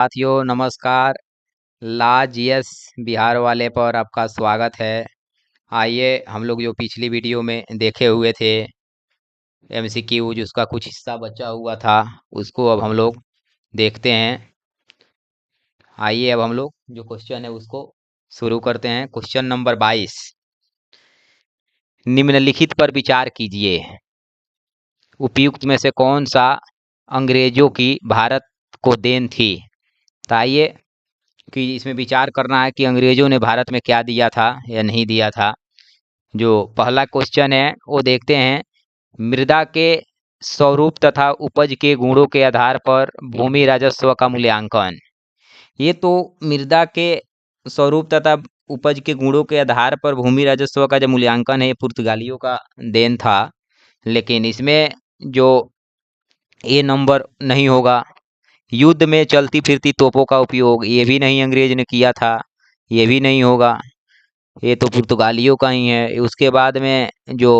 साथियों नमस्कार। ला जीएस बिहार वाले पर आपका स्वागत है। आइए हम लोग जो पिछली वीडियो में देखे हुए थे एमसीक्यू जिसका कुछ हिस्सा बचा हुआ था उसको अब हम लोग देखते हैं। आइए अब हम लोग जो क्वेश्चन है उसको शुरू करते हैं। क्वेश्चन नंबर 22, निम्नलिखित पर विचार कीजिए। उपयुक्त में से कौन सा अंग्रेजों की भारत को देन थी? तो आइए कि इसमें विचार करना है कि अंग्रेजों ने भारत में क्या दिया था या नहीं दिया था। जो पहला क्वेश्चन है वो देखते हैं। मृदा के स्वरूप तथा उपज के गुणों के आधार पर भूमि राजस्व का मूल्यांकन। ये तो मृदा के स्वरूप तथा उपज के गुणों के आधार पर भूमि राजस्व का जो मूल्यांकन है ये पुर्तगालियों का देन था, लेकिन इसमें जो ये नंबर नहीं होगा। युद्ध में चलती फिरती तोपों का उपयोग ये भी नहीं अंग्रेज ने किया था, ये भी नहीं होगा, ये तो पुर्तगालियों का ही है। उसके बाद में जो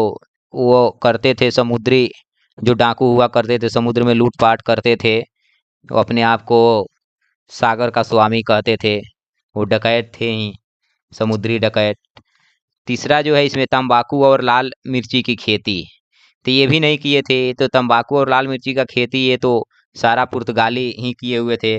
वो करते थे समुद्री, जो डाकू हुआ करते थे समुद्र में लूटपाट करते थे, वो अपने आप को सागर का स्वामी कहते थे, वो डकैत थे ही, समुद्री डकैत। तीसरा जो है इसमें तंबाकू और लाल मिर्ची की खेती, तो ये भी नहीं किए थे। तो तंबाकू और लाल मिर्ची का खेती ये तो सारा पुर्तगाली ही किए हुए थे।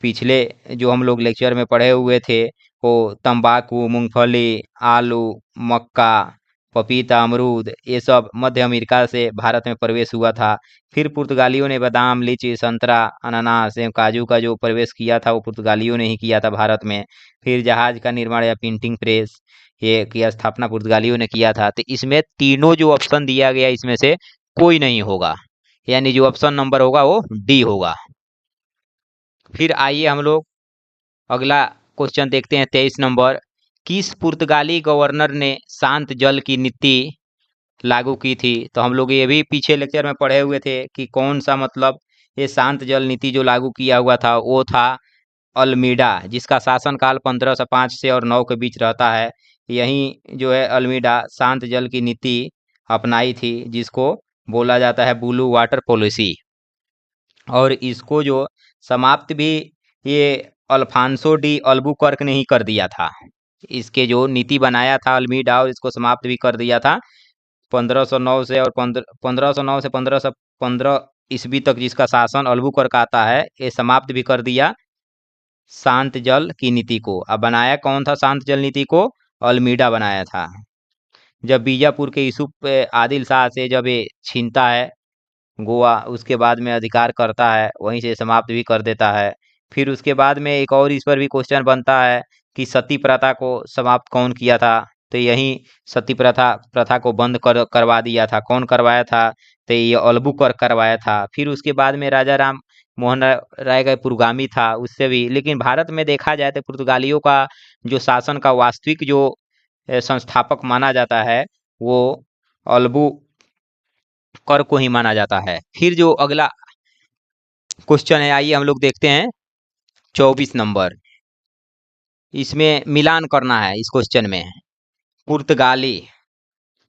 पिछले जो हम लोग लेक्चर में पढ़े हुए थे वो तंबाकू, मूंगफली, आलू, मक्का, पपीता, अमरूद ये सब मध्य अमेरिका से भारत में प्रवेश हुआ था। फिर पुर्तगालियों ने बादाम, लीची, संतरा, अनानास एवं काजू का जो प्रवेश किया था वो पुर्तगालियों ने ही किया था भारत में। फिर जहाज का निर्माण या प्रिंटिंग प्रेस ये की स्थापना पुर्तगालियों ने किया था। तो इसमें तीनों जो ऑप्शन दिया गया इसमें से कोई नहीं होगा, यानी जो ऑप्शन नंबर होगा वो डी होगा। फिर आइए हम लोग अगला क्वेश्चन देखते हैं। 23 नंबर, किस पुर्तगाली गवर्नर ने शांत जल की नीति लागू की थी? तो हम लोग ये भी पीछे लेक्चर में पढ़े हुए थे कि कौन सा मतलब ये शांत जल नीति जो लागू किया हुआ था वो था अल्मीडा, जिसका शासनकाल 1505 से और 9 के बीच रहता है। यही जो है अल्मीडा शांत जल की नीति अपनाई थी, जिसको बोला जाता है ब्लू वाटर पॉलिसी। और इसको जो समाप्त भी ये अल्फांसो डी अल्बुकर्क ने ही कर दिया था। इसके जो नीति बनाया था अल्मीडा, और इसको समाप्त भी कर दिया था 1509 से, और 1509 से 1515 ईस्वी तक जिसका शासन अल्बुकर्क आता है, ये समाप्त भी कर दिया शांत जल की नीति को। अब बनाया कौन था शांत जल नीति को? अल्मीडा बनाया था। जब बीजापुर के यूसुफ आदिल शाह से जब ये छीनता है गोवा, उसके बाद में अधिकार करता है, वहीं से समाप्त भी कर देता है। फिर उसके बाद में एक और इस पर भी क्वेश्चन बनता है कि सती प्रथा को समाप्त कौन किया था? तो यही सती प्रथा प्रथा को बंद करवा दिया था। कौन करवाया था? तो ये अल्बुकर्क करवाया था। फिर उसके बाद में राजा राम मोहन राय का पुरोगामी था, उससे भी। लेकिन भारत में देखा जाए तो पुर्तगालियों का जो शासन का वास्तविक जो संस्थापक माना जाता है वो अल्बू कर को ही माना जाता है। फिर जो अगला क्वेश्चन है आइए हम लोग देखते हैं। 24 नंबर, इसमें मिलान करना है। इस क्वेश्चन में पुर्तगाली,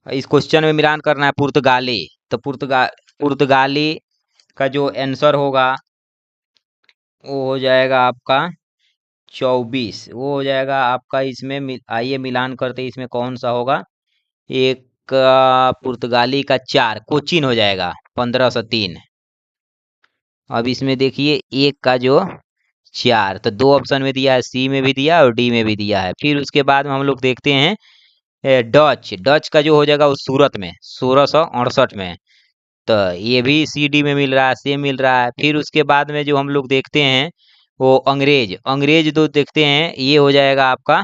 इस क्वेश्चन में मिलान करना है पुर्तगाली। तो पुर्तगाली का जो आंसर होगा वो हो जाएगा आपका 24, वो हो जाएगा आपका। इसमें आइए मिलान करते हैं, इसमें कौन सा होगा? एक पुर्तगाली का 4 कोचीन हो जाएगा 1503। अब इसमें देखिए एक का जो 4, तो दो ऑप्शन में दिया है, सी में भी दिया और डी में भी दिया है। फिर उसके बाद में हम लोग देखते हैं डच, डच का जो हो जाएगा वो सूरत में 1668 में। तो ये भी सी डी में मिल रहा है, सेम मिल रहा है। फिर उसके बाद में जो हम लोग देखते हैं वो अंग्रेज, अंग्रेज तो देखते हैं ये हो जाएगा आपका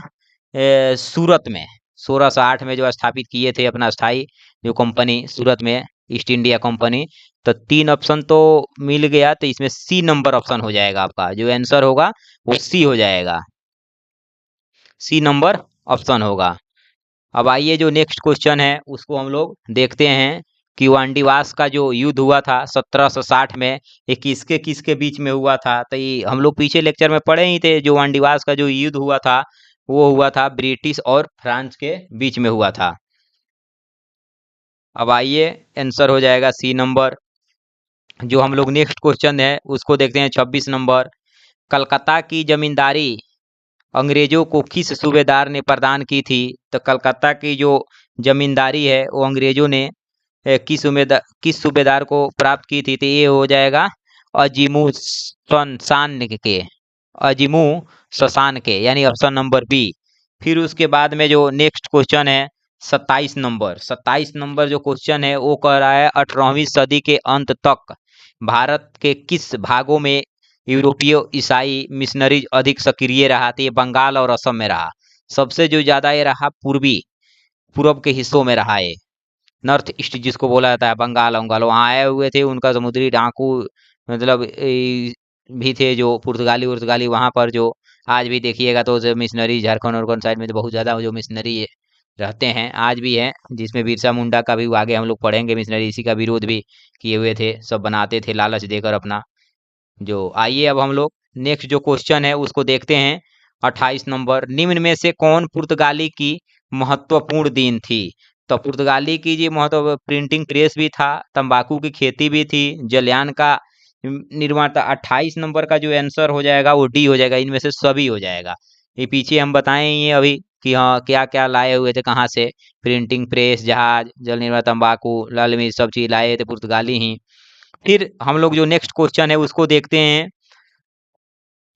सूरत में 1608 में जो स्थापित किए थे अपना स्थाई जो कंपनी सूरत में, ईस्ट इंडिया कंपनी। तो तीन ऑप्शन तो मिल गया, तो इसमें सी नंबर ऑप्शन हो जाएगा आपका। जो आंसर होगा वो सी हो जाएगा, सी नंबर ऑप्शन होगा। अब आइए जो नेक्स्ट क्वेश्चन है उसको हम लोग देखते हैं कि वांडीवास का जो युद्ध हुआ था 1760 में, ये किसके किसके बीच में हुआ था? तो ये हम लोग पीछे लेक्चर में पढ़े ही थे। जो वांडीवास का जो युद्ध हुआ था वो हुआ था ब्रिटिश और फ्रांस के बीच में हुआ था। अब आइए आंसर हो जाएगा सी नंबर। जो हम लोग नेक्स्ट क्वेश्चन है उसको देखते हैं 26 नंबर, कलकत्ता की जमींदारी अंग्रेजों को किस सूबेदार ने प्रदान की थी? तो कलकत्ता की जो जमींदारी है वो अंग्रेजों ने किस सूबेदार को प्राप्त की थी? तो ये हो जाएगा अजीमू शान के, अजीमू शशान के, यानी ऑप्शन नंबर बी। फिर उसके बाद में जो नेक्स्ट क्वेश्चन है 27 नंबर जो क्वेश्चन है वो कह रहा है 18वीं सदी के अंत तक भारत के किस भागों में यूरोपीय ईसाई मिशनरीज अधिक सक्रिय रहा? तो ये बंगाल और असम में रहा। सबसे जो ज्यादा ये रहा पूर्व के हिस्सों में रहा है, नॉर्थ ईस्ट जिसको बोला जाता है, बंगाल वंगाल वहाँ आए हुए थे। उनका समुद्री डाकू मतलब भी थे जो पुर्तगाली उर्तगाली वहाँ पर, जो आज भी देखिएगा तो मिशनरी झारखंड और साइड में तो बहुत ज़्यादा जो मिशनरी रहते हैं आज भी हैं, जिसमें बिरसा मुंडा का भी आगे हम लोग पढ़ेंगे। मिशनरी इसी का विरोध भी किए हुए थे, सब बनाते थे लालच देकर अपना। जो आइए अब हम लोग नेक्स्ट जो क्वेश्चन है उसको देखते हैं। 28 नंबर, निम्न में से कौन पुर्तगाली की महत्वपूर्ण देन थी? तो पुर्तगाली की जी महत्व, प्रिंटिंग प्रेस भी था, तंबाकू की खेती भी थी, जलयान का निर्माण था। 28 नंबर का जो आंसर हो जाएगा वो डी हो जाएगा, इनमें से सभी हो जाएगा। ये पीछे हम बताएंगे अभी कि हाँ क्या क्या लाए हुए थे, कहाँ से, प्रिंटिंग प्रेस, जहाज, जल निर्माण, तंबाकू, लाल मिर्च, सब चीज लाए थे पुर्तगाली ही। फिर हम लोग जो नेक्स्ट क्वेश्चन है उसको देखते हैं।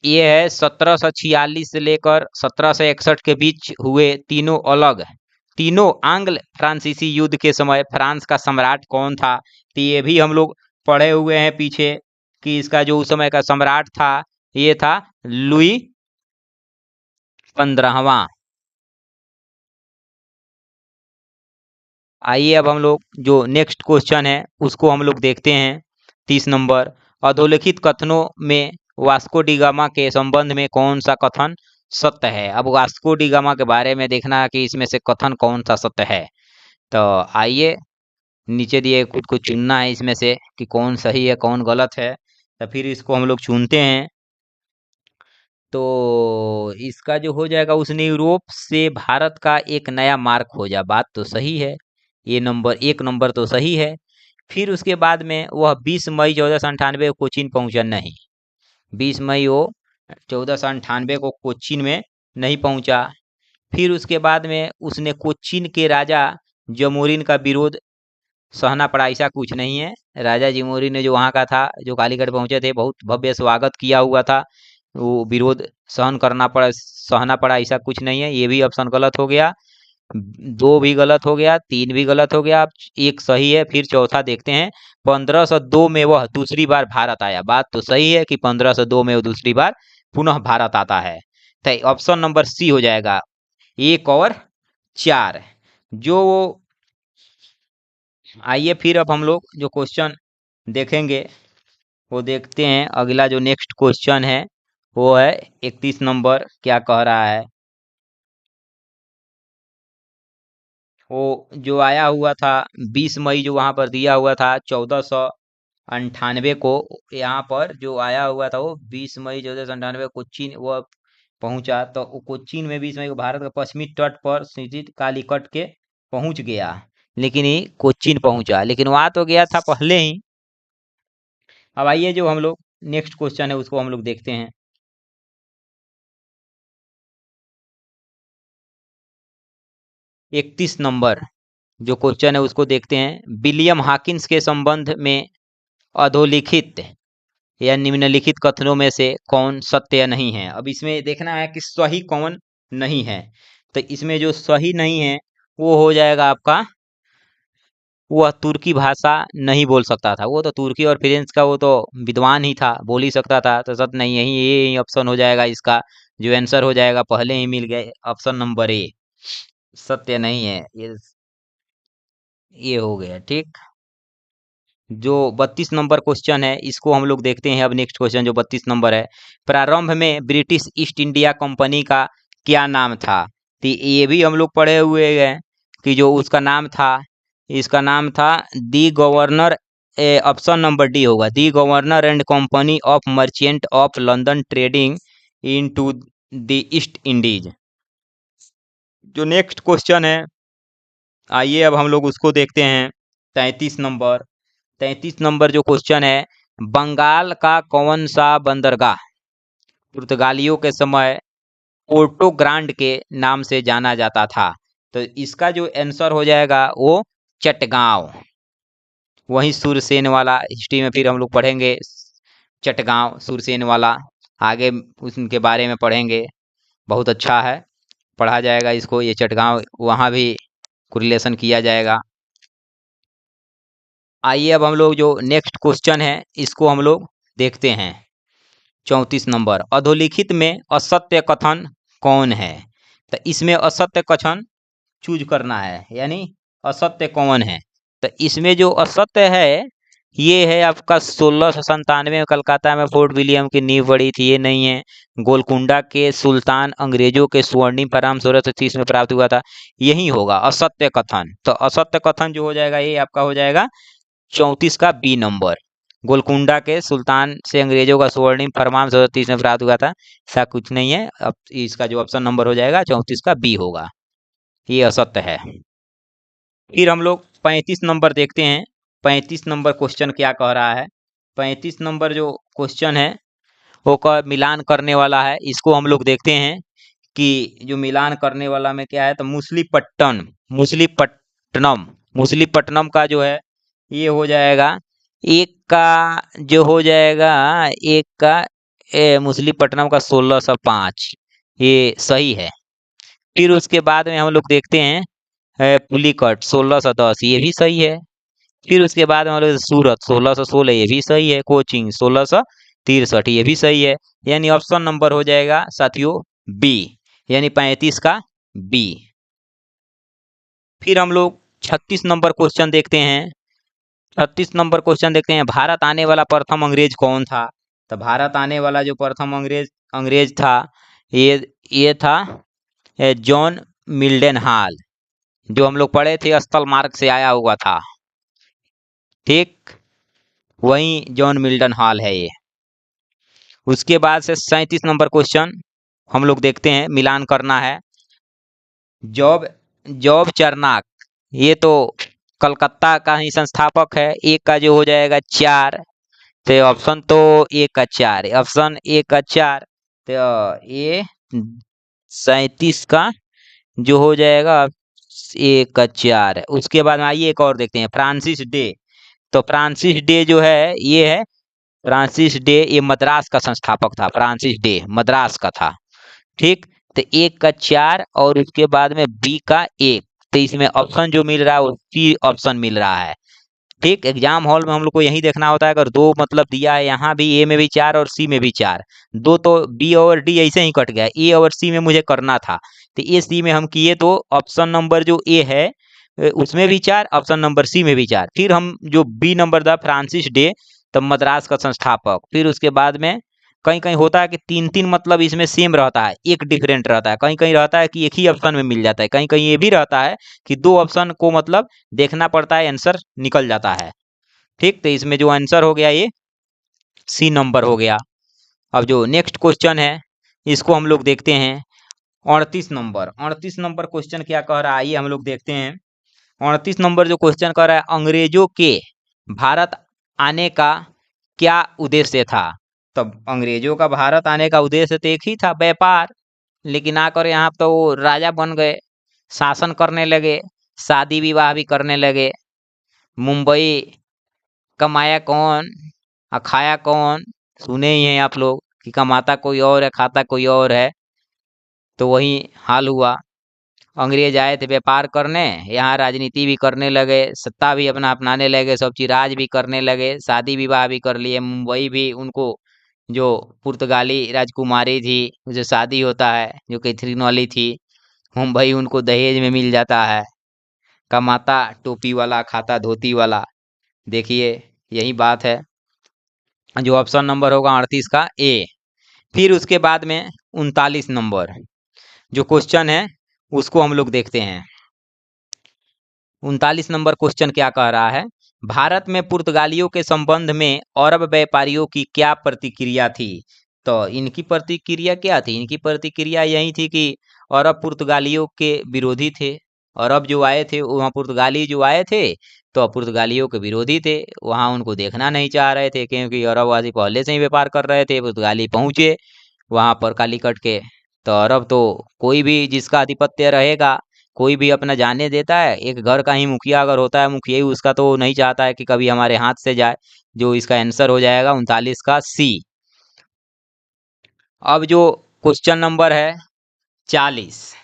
ये है 1746 से लेकर 1761 के बीच हुए तीनों आंग्ल फ्रांसीसी युद्ध के समय फ्रांस का सम्राट कौन था? तो ये भी हम लोग पढ़े हुए हैं पीछे कि इसका जो उस समय का सम्राट था ये था लुई 15वां। आइए अब हम लोग जो नेक्स्ट क्वेश्चन है उसको हम लोग देखते हैं। 30 नंबर, अधोलिखित कथनों में वास्को डी गामा के संबंध में कौन सा कथन सत्य है? अब वास्को डी गामा के बारे में देखना है कि इसमें से कथन कौन सा सत्य है। तो आइए नीचे दिए खुद को चुनना है इसमें से कि कौन सही है कौन गलत है। तो फिर इसको हम लोग चुनते हैं। तो इसका जो हो जाएगा, उसने यूरोप से भारत का एक नया मार्ग खोजा, बात तो सही है। ये नंबर 1 नंबर तो सही है। फिर उसके बाद में वह 20 मई 1498 को कोचीन पहुंचा नहीं। 20 मई वो 1498 को कोचीन में नहीं पहुंचा। फिर उसके बाद में उसने कोचीन के राजा जमोरिन का विरोध सहना पड़ा, ऐसा कुछ नहीं है। राजा जमोरिन ने जो वहाँ का था, जो कालीगढ़ पहुंचे थे, बहुत भव्य स्वागत किया हुआ था, वो विरोध सहना पड़ा, ऐसा कुछ नहीं है। ये भी ऑप्शन गलत हो गया, 2 भी गलत हो गया, 3 भी गलत हो गया, अब एक सही है। फिर चौथा देखते हैं। 1502 में वह दूसरी बार भारत आया, बात तो सही है कि 1502 में वो दूसरी बार पुनः भारत आता है। तो ऑप्शन नंबर सी हो जाएगा, 1 और 4 जो। आइए फिर अब हम लोग जो क्वेश्चन देखेंगे वो देखते हैं। अगला जो नेक्स्ट क्वेश्चन है वो है 31 नंबर, क्या कह रहा है? वो जो आया हुआ था 20 मई, जो वहां पर दिया हुआ था 1498 को, यहाँ पर जो आया हुआ था वो 20 मई 1498 कोचीन वो पहुंचा। तो वो कोचीन में 20 मई को भारत के पश्चिमी तट पर स्थित कालीकट के पहुंच गया, लेकिन ये कोचीन पहुंचा, लेकिन वहां तो गया था पहले ही। अब आइए जो हम लोग नेक्स्ट क्वेश्चन है उसको हम लोग देखते हैं। 31 नंबर जो क्वेश्चन है उसको देखते हैं। विलियम हॉकिंस के संबंध में अधोलिखित या निम्नलिखित कथनों में से कौन सत्य या नहीं है? अब इसमें देखना है कि सही कौन नहीं है। तो इसमें जो सही नहीं है वो हो जाएगा आपका, वह तुर्की भाषा नहीं बोल सकता था। वो तो तुर्की और फ्रेंच का वो तो विद्वान ही था, बोल ही सकता था। तो सत्य नहीं, यही ये ऑप्शन हो जाएगा, इसका जो आंसर हो जाएगा पहले ही मिल गए, ऑप्शन नंबर ए सत्य नहीं है। ये हो गया ठीक। जो 32 नंबर क्वेश्चन है इसको हम लोग देखते हैं। अब नेक्स्ट क्वेश्चन जो 32 नंबर है, प्रारंभ में ब्रिटिश ईस्ट इंडिया कंपनी का क्या नाम था? तो ये भी हम लोग पढ़े हुए हैं कि जो उसका नाम था, इसका नाम था the governor. Option number D होगा, the governor and company of merchant of London trading into the East Indies. जो नेक्स्ट क्वेश्चन है आइए अब हम लोग उसको देखते हैं। 33 नंबर, 33 नंबर जो क्वेश्चन है, बंगाल का कौन सा बंदरगाह पुर्तगालियों के समय पोर्टो ग्रांड के नाम से जाना जाता था। तो इसका जो आंसर हो जाएगा वो चटगांव। वहीं सूरसेन वाला हिस्ट्री में फिर हम लोग पढ़ेंगे, चटगांव सूरसेन वाला आगे उनके बारे में पढ़ेंगे। बहुत अच्छा है, पढ़ा जाएगा इसको, ये चटगांव वहाँ भी कोरिलेशन किया जाएगा। आइए अब हम लोग जो नेक्स्ट क्वेश्चन है इसको हम लोग देखते हैं। 34 नंबर, अधोलिखित में असत्य कथन कौन है? तो इसमें असत्य कथन चूज करना है, यानी असत्य कौन है। तो इसमें जो असत्य है ये है आपका 1697 में कलकत्ता में फोर्ट विलियम की नींव पड़ी थी, ये नहीं है। गोलकुंडा के सुल्तान अंग्रेजों के स्वर्णिम पराम 1630 में प्राप्त हुआ था, यही होगा असत्य कथन। तो असत्य कथन जो हो जाएगा ये आपका हो जाएगा 34 का बी नंबर। गोलकुंडा के सुल्तान से अंग्रेजों का स्वर्णिम फरमान 1630 में प्राप्त हुआ था, ऐसा कुछ नहीं है। अब इसका जो ऑप्शन नंबर हो जाएगा 34 का बी होगा, ये असत्य है। फिर हम लोग 35 नंबर देखते हैं। 35 नंबर क्वेश्चन क्या कह रहा है? 35 नंबर जो क्वेश्चन है वो का मिलान करने वाला है। इसको हम लोग देखते हैं कि जो मिलान करने वाला में क्या है। तो मुसलीपट्टनम का जो है ये हो जाएगा एक का, जो हो जाएगा एक का मुसलीपट्टनम का 1605, ये सही है। फिर उसके बाद में हम लोग देखते हैं पुलिकट 1610, ये भी सही है। फिर उसके बाद में हम लोग सूरत 1616, ये भी सही है। कोचिंग 1663, ये भी सही है। यानी ऑप्शन नंबर हो जाएगा साथियों बी, यानी 35 का बी। फिर हम लोग 36 नंबर क्वेश्चन देखते हैं। 36 नंबर क्वेश्चन देखते हैं, भारत आने वाला प्रथम अंग्रेज कौन था? तो भारत आने वाला जो प्रथम अंग्रेज था ये था जॉन मिल्डन हाल, जो हम लोग पढ़े थे स्थल मार्ग से आया हुआ था। ठीक, वही जॉन मिल्डन हॉल है ये। उसके बाद से 37 नंबर क्वेश्चन हम लोग देखते हैं, मिलान करना है। जॉब चरनाक, ये तो कलकत्ता का ही संस्थापक है। एक का जो हो जाएगा 4, तो ऑप्शन तो एक का 4, ऑप्शन एक का 4, तो ये 37 का जो हो जाएगा एक का 4 है। उसके बाद आइए एक और देखते हैं, फ्रांसिस डे। तो फ्रांसिस डे जो है ये है फ्रांसिस डे, ये मद्रास का संस्थापक था। फ्रांसिस डे मद्रास का था। ठीक, तो एक का 4 और उसके बाद में बी का 1, तो इसमें ऑप्शन जो मिल रहा है वो सी ऑप्शन मिल रहा है। ठीक, एग्जाम हॉल में हम लोग को यही देखना होता है, अगर दो मतलब दिया है, यहाँ भी ए में भी 4 और सी में भी 4, दो तो बी और डी ऐसे ही कट गया, ए और सी में मुझे करना था, तो ए सी में हम किए, तो ऑप्शन नंबर जो ए है उसमें भी 4, ऑप्शन नंबर सी में भी 4। फिर हम जो बी नंबर था फ्रांसिस डे, तब मद्रास का संस्थापक। फिर उसके बाद में कहीं कहीं होता है कि 3 मतलब इसमें सेम रहता है, एक डिफरेंट रहता है। कहीं कहीं रहता है कि एक ही ऑप्शन में मिल जाता है। कहीं कहीं ये भी रहता है कि 2 ऑप्शन को मतलब देखना पड़ता है, आंसर निकल जाता है। ठीक, तो इसमें जो आंसर हो गया ये सी नंबर हो गया। अब जो नेक्स्ट क्वेश्चन है इसको हम लोग देखते हैं। 38 नंबर क्वेश्चन क्या कह रहा है, आइए हम लोग देखते हैं। 38 नंबर जो क्वेश्चन कर रहा है, अंग्रेजों के भारत आने का क्या उद्देश्य था? तब अंग्रेजों का भारत आने का उद्देश्य तो एक ही था, व्यापार। लेकिन आकर यहाँ तो वो राजा बन गए, शासन करने लगे, शादी विवाह भी करने लगे। मुंबई कमाया कौन और खाया कौन, सुने ही हैं आप लोग कि कमाता कोई और है खाता कोई और है। तो वही हाल हुआ, अंग्रेज आए थे व्यापार करने, यहाँ राजनीति भी करने लगे, सत्ता भी अपना अपनाने लगे, सब चीज राज भी करने लगे, शादी विवाह भी कर लिए। मुंबई भी उनको जो पुर्तगाली राजकुमारी थी उसे शादी होता है, जो कैथरीन वाली थी, मुंबई उनको दहेज में मिल जाता है। कमाता टोपी वाला खाता धोती वाला, देखिए यही बात है। जो ऑप्शन नंबर होगा 38 का ए। फिर उसके बाद में 39 नंबर जो क्वेश्चन है उसको हम लोग देखते हैं। 39 नंबर क्वेश्चन क्या कह रहा है, भारत में पुर्तगालियों के संबंध में अरब व्यापारियों की क्या प्रतिक्रिया थी? तो इनकी प्रतिक्रिया क्या थी? इनकी प्रतिक्रिया यही थी कि अरब पुर्तगालियों के विरोधी थे। अरब जो आए थे, वहाँ पुर्तगाली जो आए थे तो पुर्तगालियों के विरोधी थे, वहाँ उनको देखना नहीं चाह रहे थे, क्योंकि अरबवासी पहले से ही व्यापार कर रहे थे। पुर्तगाली पहुंचे, वहाँ पर कालीकट के। तो अरब तो कोई भी जिसका आधिपत्य रहेगा, कोई भी अपना जाने देता है। एक घर का ही मुखिया अगर होता है, मुखिया ही उसका, तो नहीं चाहता है कि कभी हमारे हाथ से जाए। जो इसका आंसर हो जाएगा 39 का सी। अब जो क्वेश्चन नंबर है 40,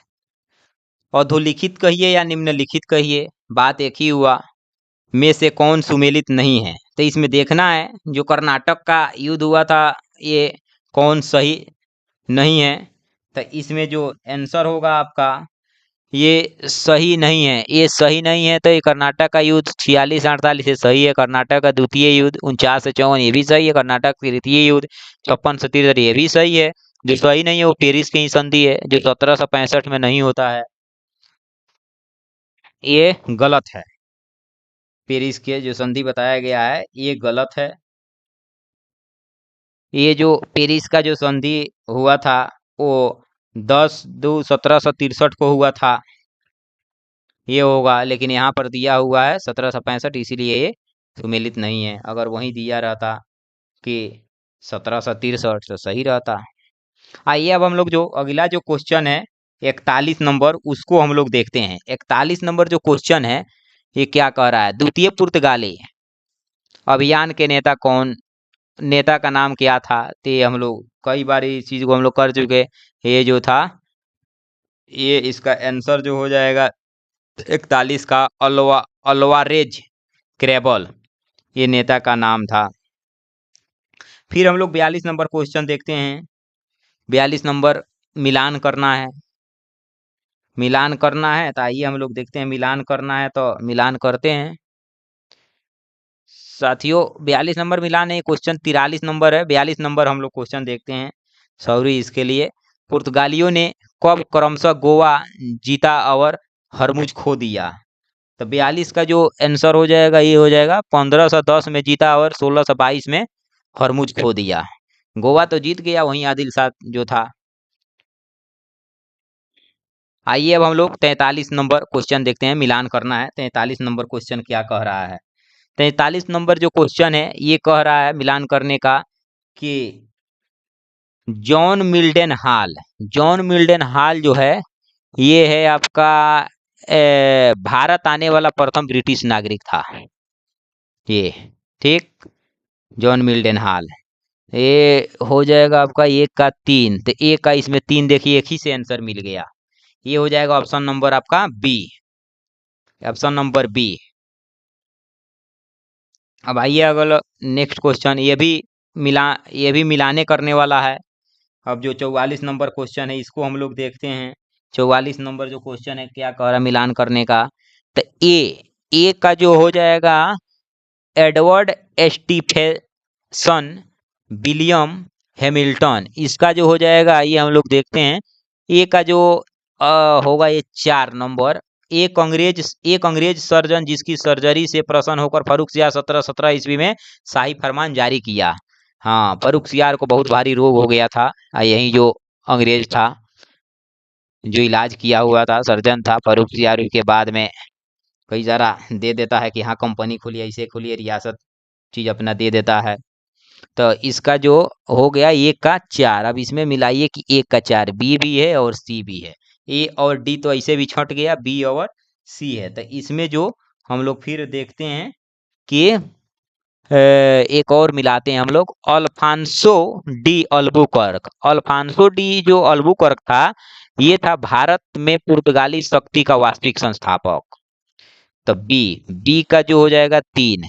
अधोलिखित कहिए या निम्नलिखित कहिए, बात एक ही हुआ, में से कौन सुमेलित नहीं है। तो इसमें देखना है जो कर्नाटक का युद्ध हुआ था, ये कौन सही नहीं है। तो इसमें जो आंसर होगा आपका, ये सही नहीं है। ये सही नहीं है तो ये कर्नाटक का युद्ध 46-48 से सही है। कर्नाटक का द्वितीय युद्ध 49 से 54 ये भी सही है। कर्नाटक का तृतीय युद्ध 56 से 63 ये भी सही है। जो सही नहीं है वो पेरिस की ही संधि है, जो 1765 में नहीं होता है, ये गलत है। पेरिस के जो संधि बताया गया है ये गलत है। ये जो पेरिस का जो संधि हुआ था वो 10/2/1763 को हुआ था, ये होगा। लेकिन यहाँ पर दिया हुआ है 1765, इसीलिए ये सुमेलित नहीं है। अगर वहीं दिया रहता कि 1763 तो सही रहता। आइए अब हम लोग जो अगला जो क्वेश्चन है 41 नंबर, उसको हम लोग देखते हैं। 41 नंबर जो क्वेश्चन है ये क्या कह रहा है, द्वितीय पुर्तगाली अभियान के नेता कौन, नेता का नाम क्या था। तो ये हम लोग कई बार इस चीज को हम लोग कर चुके। ये जो था, ये इसका आंसर जो हो जाएगा 41 का अल्वारेज क्रेबल, ये नेता का नाम था। फिर हम लोग 42 नंबर क्वेश्चन देखते हैं। 42 नंबर मिलान करना है, मिलान करना है। तो आइए हम लोग देखते हैं, मिलान करना है तो मिलान करते हैं साथियों। 42 नंबर मिलान है, क्वेश्चन 43 नंबर है। 42 नंबर हम लोग क्वेश्चन देखते हैं। सॉरी इसके लिए। पुर्तगालियों ने कब क्रमशः गोवा जीता और हरमुज खो दिया। तो 42 का जो आंसर हो जाएगा ये हो जाएगा 1510 में जीता और 1622 में हरमुज खो दिया। गोवा तो जीत गया, वहीं आदिल शाह जो था। आइए अब हम लोग 43 नंबर क्वेश्चन देखते हैं, मिलान करना है। 43 नंबर क्वेश्चन क्या कह रहा है। 43 नंबर जो क्वेश्चन है ये कह रहा है मिलान करने का कि जॉन मिल्डन हॉल, जॉन मिल्डन हॉल जो है ये है आपका भारत आने वाला प्रथम ब्रिटिश नागरिक था ये, ठीक। जॉन मिल्डन हॉल, ये हो जाएगा आपका 1 का 3। तो 1 का इसमें 3 देखिए, एक ही से आंसर मिल गया। ये हो जाएगा ऑप्शन नंबर आपका बी, ऑप्शन नंबर बी। अब आइए अगला नेक्स्ट क्वेश्चन, ये भी मिलाने करने वाला है। अब जो 44 नंबर क्वेश्चन है इसको हम लोग देखते हैं। 44 नंबर जो क्वेश्चन है क्या कह रहा है मिलान करने का। तो ए का जो हो जाएगा एडवर्ड स्टीफेंसन विलियम हैमिल्टन, इसका जो हो जाएगा ये हम लोग देखते हैं। ए का जो होगा ये 4 नंबर। एक अंग्रेज सर्जन जिसकी सर्जरी से प्रसन्न होकर फर्रुख सियार 1717 ईस्वी में शाही फरमान जारी किया। हाँ, फर्रुख सियार को बहुत भारी रोग हो गया था। यही जो अंग्रेज था जो इलाज किया हुआ था, सर्जन था फर्रुख सियार, के बाद में कई सारा दे देता है कि हाँ कंपनी खुली, ऐसे खुली, रियासत चीज अपना दे देता है। तो इसका जो हो गया 1 का 4। अब इसमें मिलाइए कि 1 का 4 बी भी है और सी भी है। ए और डी तो ऐसे भी छट गया, बी और सी है। तो इसमें जो हम लोग फिर देखते हैं कि एक और मिलाते हैं हम लोग, Alfonso de Albuquerque. Alfonso de जो अल्बुकर्क था ये था भारत में पुर्तगाली शक्ति का वास्तविक संस्थापक। तो बी, बी का जो हो जाएगा 3।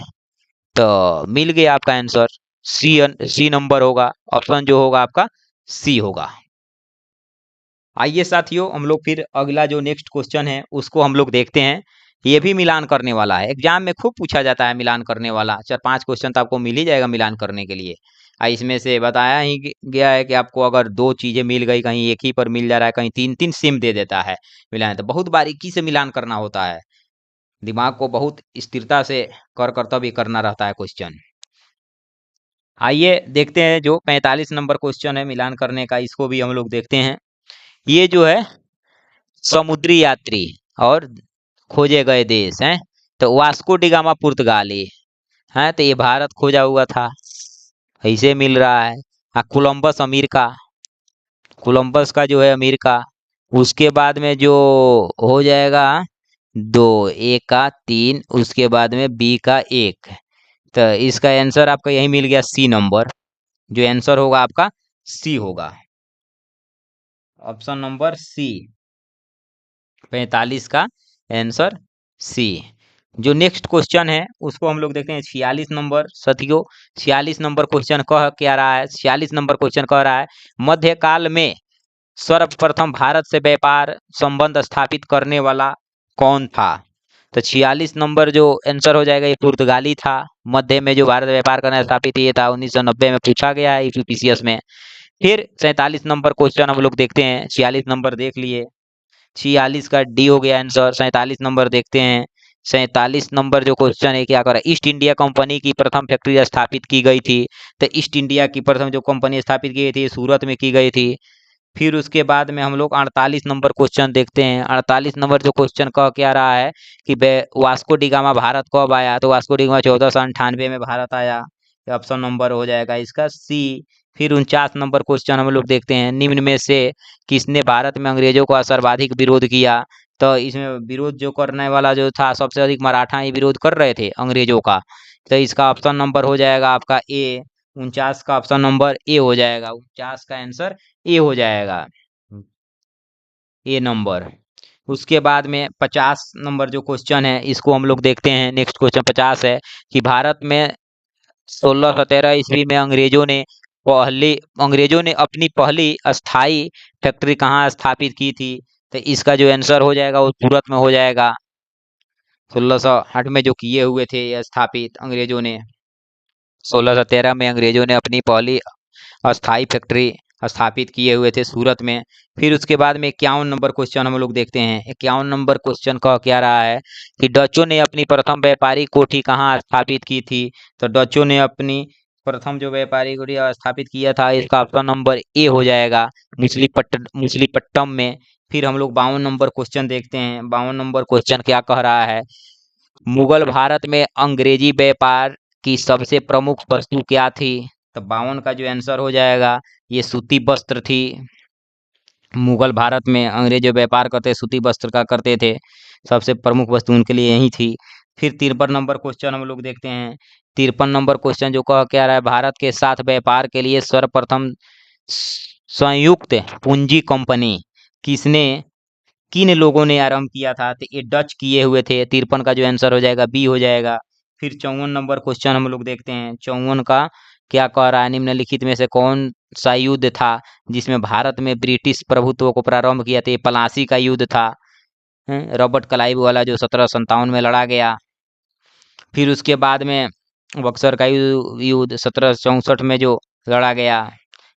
तो मिल गया आपका आंसर, सी नंबर होगा, ऑप्शन जो होगा आपका सी होगा। आइए साथियों हम लोग फिर अगला जो नेक्स्ट क्वेश्चन है उसको हम लोग देखते हैं। ये भी मिलान करने वाला है, एग्जाम में खूब पूछा जाता है मिलान करने वाला। 4-5 क्वेश्चन तो आपको मिल ही जाएगा मिलान करने के लिए। इसमें से बताया ही गया है कि आपको अगर 2 चीजें मिल गई, कहीं एक ही पर मिल जा रहा है, कहीं 3-3 सेम दे देता है मिलान, तो बहुत बारीकी से मिलान करना होता है। दिमाग को बहुत स्थिरता से कर तब ये करना रहता है क्वेश्चन। आइए देखते हैं जो 45 नंबर क्वेश्चन है मिलान करने का, इसको भी हम लोग देखते हैं। ये जो है समुद्री यात्री और खोजे गए देश हैं। तो वास्को डिगामा पुर्तगाली है, तो ये भारत खोजा हुआ था, ऐसे मिल रहा है। हाँ, कोलंबस अमेरिका, कोलंबस का जो है अमेरिका। उसके बाद में जो हो जाएगा 2, ए का 3, उसके बाद में बी का 1। तो इसका आंसर आपका यही मिल गया, सी नंबर। जो आंसर होगा आपका सी होगा, ऑप्शन नंबर सी, 45 का आंसर सी। जो नेक्स्ट क्वेश्चन है उसको हम लोग देखते हैं 46 नंबर। साथियों 46 नंबर क्वेश्चन कह क्या रहा है, 46 नंबर क्वेश्चन कह रहा है मध्यकाल में सर्वप्रथम भारत से व्यापार संबंध स्थापित करने वाला कौन था। तो 46 नंबर जो आंसर हो जाएगा ये पुर्तगाली था। मध्य में जो भारत व्यापार करना स्थापित ये था, 1990 में पूछा गया है यूपीपीसीएस में। फिर 47 नंबर क्वेश्चन हम लोग देखते हैं। 46 नंबर देख लिए, 46 का डी हो गया आंसर। 47 नंबर देखते हैं। 47 नंबर जो क्वेश्चन है क्या कर रहा है, ईस्ट इंडिया कंपनी की प्रथम फैक्ट्री स्थापित की गई थी। तो ईस्ट इंडिया की प्रथम जो कंपनी स्थापित की गई थी सूरत में की गई थी। फिर उसके बाद में हम लोग 48 नंबर क्वेश्चन देखते हैं। 48 नंबर जो क्वेश्चन कह क्या रहा है कि वास्को डी गामा भारत कब आया। तो वास्को डी गामा 1498 में भारत आया। ऑप्शन नंबर हो जाएगा इसका सी। फिर 49 नंबर क्वेश्चन हम लोग देखते हैं, निम्न में से किसने भारत में अंग्रेजों का सर्वाधिक विरोध किया। तो इसमें विरोध जो करने वाला जो था सबसे अधिक मराठा ही विरोध कर रहे थे अंग्रेजों का। तो इसका ऑप्शन नंबर हो जाएगा आपका ए। 49 का ऑप्शन नंबर ए हो जाएगा, 49 का आंसर ए हो जाएगा, ए नंबर। उसके बाद में 50 नंबर जो क्वेश्चन है इसको हम लोग देखते हैं। नेक्स्ट क्वेश्चन 50 है कि भारत में 1613 ईस्वी में अंग्रेजों ने अपनी पहली अस्थाई फैक्ट्री कहाँ स्थापित की थी। तो इसका जो आंसर हो जाएगा वो सूरत में हो जाएगा। 1608 में जो किए हुए थे ये स्थापित अंग्रेजों ने, 1613 में अंग्रेजों ने अपनी पहली अस्थाई फैक्ट्री स्थापित किए हुए थे सूरत में। फिर उसके बाद में 51 नंबर क्वेश्चन हम लोग देखते हैं। 51 नंबर क्वेश्चन कह क्या रहा है कि डचों ने अपनी प्रथम व्यापारिक कोठी कहाँ स्थापित की थी। तो डचों ने अपनी प्रथम जो व्यापारिक कोठी स्थापित किया था इसका ऑप्शन नंबर ए हो जाएगा, मुसलीपट्टम में। फिर हम लोग 52 नंबर क्वेश्चन देखते हैं। 52 नंबर क्वेश्चन क्या कह रहा है, मुगल भारत में अंग्रेजी व्यापार की सबसे प्रमुख वस्तु क्या थी। तो 52 का जो आंसर हो जाएगा ये सूती वस्त्र थी। मुगल भारत में अंग्रेज जो व्यापार करते सूती वस्त्र का करते थे, सबसे प्रमुख वस्तु उनके लिए यही थी। फिर 53 नंबर क्वेश्चन हम लोग देखते हैं। 53 नंबर क्वेश्चन जो कह क्या रहा है, भारत के साथ व्यापार के लिए सर्वप्रथम संयुक्त पूंजी कंपनी किसने किन लोगों ने आरंभ किया था। तो ये डच किए हुए थे। 53 का जो आंसर हो जाएगा बी हो जाएगा। फिर 54 नंबर क्वेश्चन हम लोग देखते हैं। 54 का क्या कह रहा है, निम्नलिखित में से कौन सा युद्ध था जिसमें भारत में ब्रिटिश प्रभुत्व को प्रारंभ किया था। ये प्लासी का युद्ध था, रॉबर्ट क्लाइव वाला जो 1757 में लड़ा गया। फिर उसके बाद में बक्सर का युद्ध 1764 में जो लड़ा गया।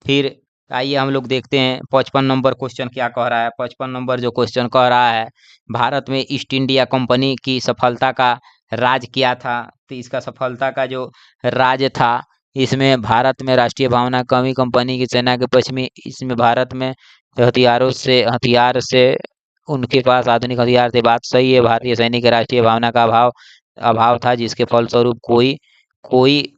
फिर आइए हम लोग देखते हैं 55 नंबर क्वेश्चन क्या कह रहा है। 55 नंबर जो क्वेश्चन कह रहा है, भारत में ईस्ट इंडिया कंपनी की सफलता का राज क्या था। तो इसका सफलता का जो राज था, इसमें भारत में राष्ट्रीय भावना कमी, कंपनी की सेना के पश्चिमी, इसमें भारत में हथियार से उनके पास आधुनिक हथियार थे। बात सही है, भारतीय सैनिक की राष्ट्रीय भावना का अभाव था, जिसके फलस्वरूप कोई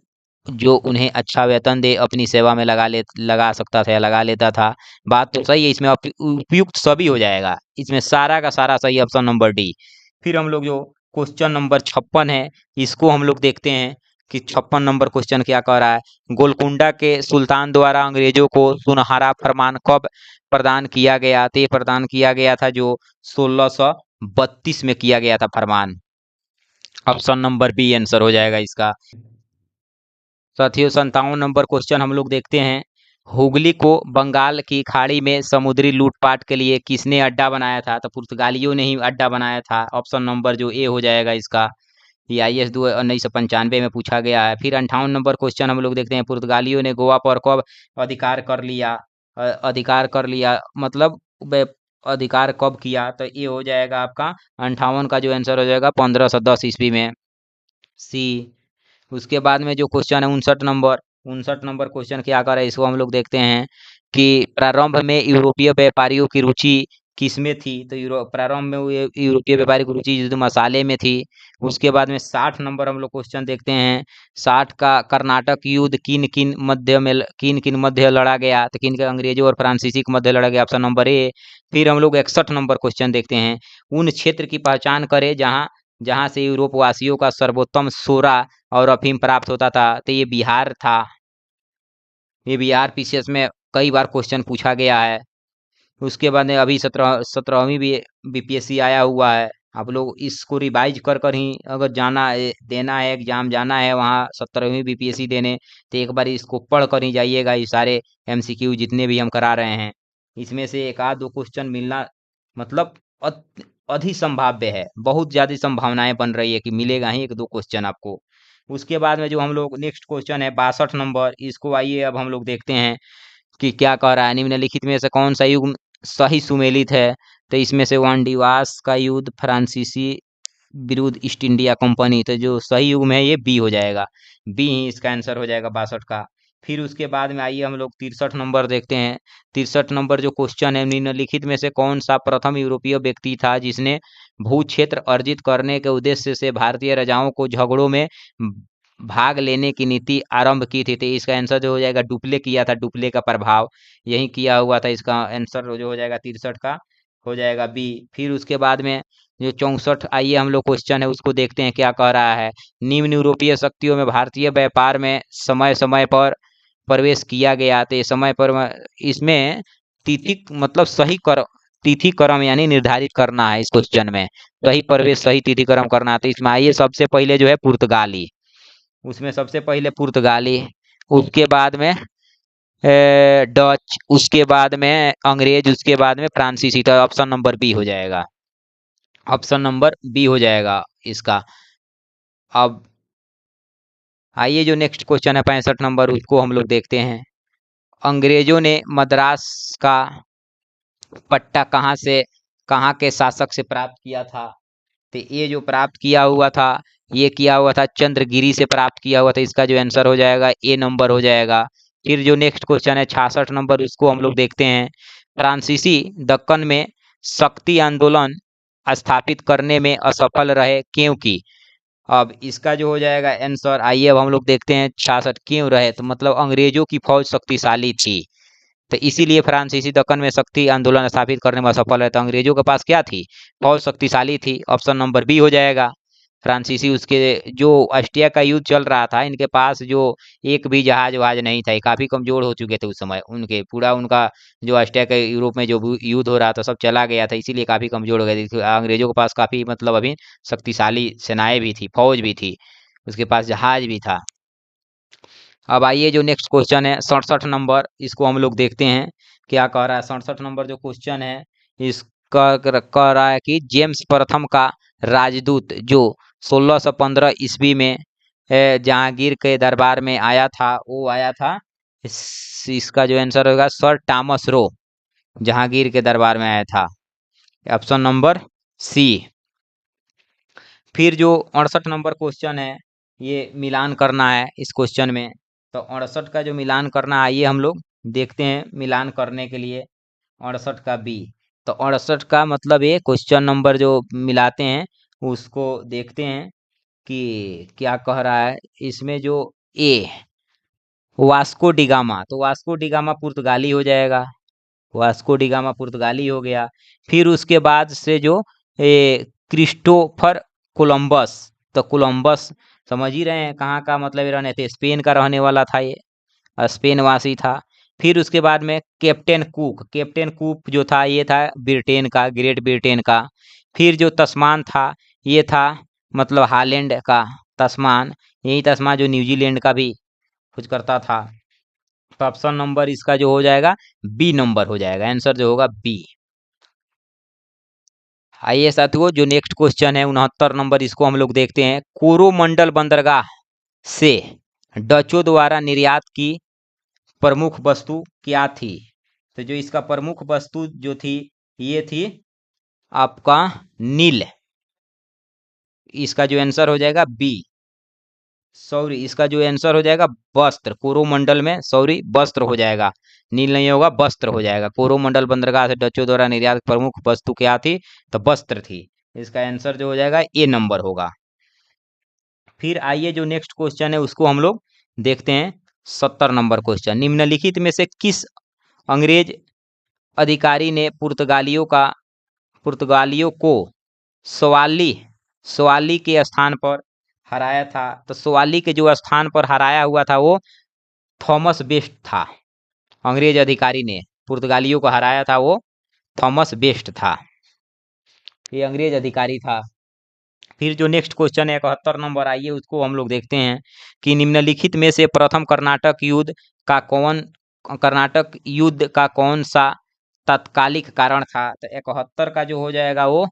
जो उन्हें अच्छा वेतन दे अपनी सेवा में लगा सकता था या लगा लेता था। बात तो सही है, इसमें उपयुक्त सभी हो जाएगा, इसमें सारा का सारा सही, ऑप्शन नंबर डी। फिर हम लोग जो क्वेश्चन नंबर 56 है इसको हम लोग देखते हैं कि 56 नंबर क्वेश्चन क्या कह रहा है, गोलकुंडा के सुल्तान द्वारा अंग्रेजों को सुनहरा फरमान कब प्रदान किया गया। तो ये प्रदान किया गया था जो 1632 में किया गया था फरमान। ऑप्शन नंबर बी आंसर हो जाएगा इसका। साथियों 57 नंबर क्वेश्चन हम लोग देखते हैं। हुगली को बंगाल की खाड़ी में समुद्री लूटपाट के लिए किसने अड्डा बनाया था। तो पुर्तगालियों ने ही अड्डा बनाया था। ऑप्शन नंबर जो ए हो जाएगा इसका। ये IAS 1995 में पूछा गया है। फिर 58 नंबर क्वेश्चन हम लोग देखते हैं, पुर्तगालियों ने गोवा पर कब अधिकार कर लिया। अधिकार कर लिया मतलब अधिकार कब किया। तो ये हो जाएगा आपका 58 का जो आंसर हो जाएगा 1510 ईस्वी में, सी। उसके बाद में जो क्वेश्चन है 59 नंबर क्वेश्चन क्या कर रहा है इसको हम लोग देखते हैं कि प्रारंभ में यूरोपीय व्यापारियों की रुचि किस में थी? तो प्रारंभ में वो यूरोपीय व्यापारिक रुचि युद्ध मसाले में थी। उसके बाद में 60 नंबर हम लोग क्वेश्चन देखते हैं। 60 का कर्नाटक युद्ध किन किन मध्य लड़ा गया? तो किन के? अंग्रेजों और फ्रांसीसी के मध्य लड़ा गया, ऑप्शन नंबर ए। फिर हम लोग 61 नंबर क्वेश्चन देखते हैं। उन क्षेत्र की पहचान करें जहाँ जहाँ से यूरोप वासियों का सर्वोत्तम सोरा और अफीम प्राप्त होता था। तो ये बिहार था। ये बिहार पीसीएस में कई बार क्वेश्चन पूछा गया है। उसके बाद में अभी 17वीं भी बीपीएससी आया हुआ है। आप लोग इसको रिवाइज कर कर ही अगर देना है, एग्जाम जाना है वहाँ 17वीं बीपीएससी देने, तो एक बार इसको पढ़ कर ही जाइएगा। ये सारे एमसीक्यू जितने भी हम करा रहे हैं, इसमें से एक आध दो क्वेश्चन मिलना मतलब अधि संभाव्य है। बहुत ज़्यादा संभावनाएं बन रही है कि मिलेगा ही एक दो क्वेश्चन आपको। उसके बाद में जो हम लोग नेक्स्ट क्वेश्चन है 62 नंबर, इसको आइए अब हम लोग देखते हैं कि क्या कह रहा है। निम्नलिखित में से कौन सा युग सही सुमेलित है? तो इसमें से वांडीवास का युद्ध, फ्रांसीसी विरुद्ध ईस्ट इंडिया कंपनी, तो जो सही युग में है ये बी हो जाएगा। बी ही इसका आंसर हो जाएगा 62 का। फिर उसके बाद में आइए हम लोग 63 नंबर देखते हैं। 63 नंबर जो क्वेश्चन है, निम्नलिखित में से कौन सा प्रथम यूरोपीय व्यक्ति था जिसने भू क्षेत्र अर्जित करने के उद्देश्य से भारतीय राजाओं को झगड़ों में भाग लेने की नीति आरंभ की थी? तो इसका आंसर जो हो जाएगा डुप्ले किया था। डुप्ले का प्रभाव यही किया हुआ था। इसका आंसर जो हो जाएगा 63 का हो जाएगा बी। फिर उसके बाद में जो 64 आइए हम लोग क्वेश्चन है उसको देखते हैं क्या कह रहा है। निम्न यूरोपीय शक्तियों में भारतीय व्यापार में समय समय पर प्रवेश किया गया। तो समय पर इसमें तिथि मतलब तिथि क्रम यानी निर्धारित करना है। इस क्वेश्चन में सही प्रवेश सही तिथि क्रम करना है। तो इसमें आइए सबसे पहले जो है पुर्तगाली, उसमें सबसे पहले पुर्तगाली, उसके बाद में डच, उसके बाद में अंग्रेज, उसके बाद में फ्रांसीसी। तो ऑप्शन नंबर बी हो जाएगा। ऑप्शन नंबर बी हो जाएगा इसका। अब आइए जो नेक्स्ट क्वेश्चन है 65 नंबर, उसको हम लोग देखते हैं। अंग्रेजों ने मद्रास का पट्टा कहाँ के शासक से प्राप्त किया था? तो ये जो प्राप्त किया हुआ था, ये किया हुआ था चंद्रगिरी से प्राप्त किया हुआ था। इसका जो आंसर हो जाएगा ए नंबर हो जाएगा। फिर जो नेक्स्ट क्वेश्चन है 66 नंबर, उसको हम लोग देखते हैं। फ्रांसीसी दक्कन में शक्ति आंदोलन स्थापित करने में असफल रहे क्योंकि? अब इसका जो हो जाएगा आंसर, आइए अब हम लोग देखते हैं 66 क्यों रहे। तो मतलब अंग्रेजों की फौज शक्तिशाली थी, तो इसीलिए फ्रांसीसी दक्कन में शक्ति आंदोलन स्थापित करने में असफल है। तो अंग्रेजों के पास क्या थी? फौज शक्तिशाली थी। ऑप्शन नंबर बी हो जाएगा। फ्रांसीसी उसके जो ऑस्ट्रिया का युद्ध चल रहा था, इनके पास जो एक भी जहाज वहाज नहीं था। काफ़ी कमज़ोर हो चुके थे उस समय। उनके पूरा उनका जो ऑस्ट्रिया के यूरोप में जो युद्ध हो रहा था सब चला गया था, इसीलिए काफ़ी कमज़ोर हो गए थे। अंग्रेजों के पास काफ़ी मतलब अभी शक्तिशाली सेनाएं भी थी, फौज भी थी, उसके पास जहाज भी था। अब आइए जो नेक्स्ट क्वेश्चन है 67 नंबर, इसको हम लोग देखते हैं क्या कह रहा है। 67 नंबर जो क्वेश्चन है इसका कह रहा है कि जेम्स प्रथम का राजदूत जो 1615 ईस्वी में जहांगीर के दरबार में आया था, वो आया था इसका जो आंसर होगा सर टॉमस रो, जहांगीर के दरबार में आया था। Option number C. फिर जो 68 नंबर क्वेश्चन है, ये मिलान करना है इस क्वेश्चन में। तो 68 का जो मिलान करना, आइए हम लोग देखते हैं मिलान करने के लिए 68 का बी। तो 68 का मतलब ये क्वेश्चन नंबर जो मिलाते हैं उसको देखते हैं कि क्या कह रहा है। इसमें जो ए वास्को डिगामा, तो वास्को डिगामा पुर्तगाली हो जाएगा। वास्को डिगामा पुर्तगाली हो गया। फिर उसके बाद से जो क्रिस्टोफर कोलंबस, तो कोलंबस समझ ही रहे हैं कहाँ का मतलब रहने थे, स्पेन का रहने वाला था ये, स्पेन वासी था। फिर उसके बाद में कैप्टन कुक, कैप्टन कुक जो था ये था ब्रिटेन का, ग्रेट ब्रिटेन का। फिर जो तस्मान था ये था मतलब हालैंड का तस्मान, यही तस्मान जो न्यूजीलैंड का भी कुछ करता था। तो ऑप्शन नंबर इसका जो हो जाएगा बी नंबर हो जाएगा। आंसर जो होगा बी। आइए साथियों जो नेक्स्ट क्वेश्चन है 69 नंबर, इसको हम लोग देखते हैं। कोरोमंडल बंदरगाह से डचों द्वारा निर्यात की प्रमुख वस्तु क्या थी? तो जो इसका प्रमुख वस्तु जो थी ये थी आपका नील। इसका जो आंसर हो जाएगा बी। सॉरी, इसका जो आंसर हो जाएगा वस्त्र, कोरोमंडल में, सॉरी वस्त्र हो जाएगा, नील नहीं होगा, वस्त्र हो जाएगा। कोरोमंडल बंदरगाह से डचों द्वारा निर्यात प्रमुख वस्तु क्या थी? तो वस्त्र थी। इसका आंसर जो हो जाएगा ए नंबर होगा। फिर आइए जो नेक्स्ट क्वेश्चन है उसको हम लोग देखते हैं। 70 नंबर क्वेश्चन, निम्नलिखित में से किस अंग्रेज अधिकारी ने पुर्तगालियों को सवाली सवाली के स्थान पर हराया था? तो सवाली के जो स्थान पर हराया हुआ था वो थॉमस बेस्ट था। अंग्रेज अधिकारी ने पुर्तगालियों को हराया था वो थॉमस बेस्ट था, ये अंग्रेज अधिकारी था। फिर जो नेक्स्ट क्वेश्चन है 71 नंबर, आइए उसको हम लोग देखते हैं कि निम्नलिखित में से प्रथम कर्नाटक युद्ध का कौन सा तात्कालिक कारण था? तो 71 का जो हो जाएगा वो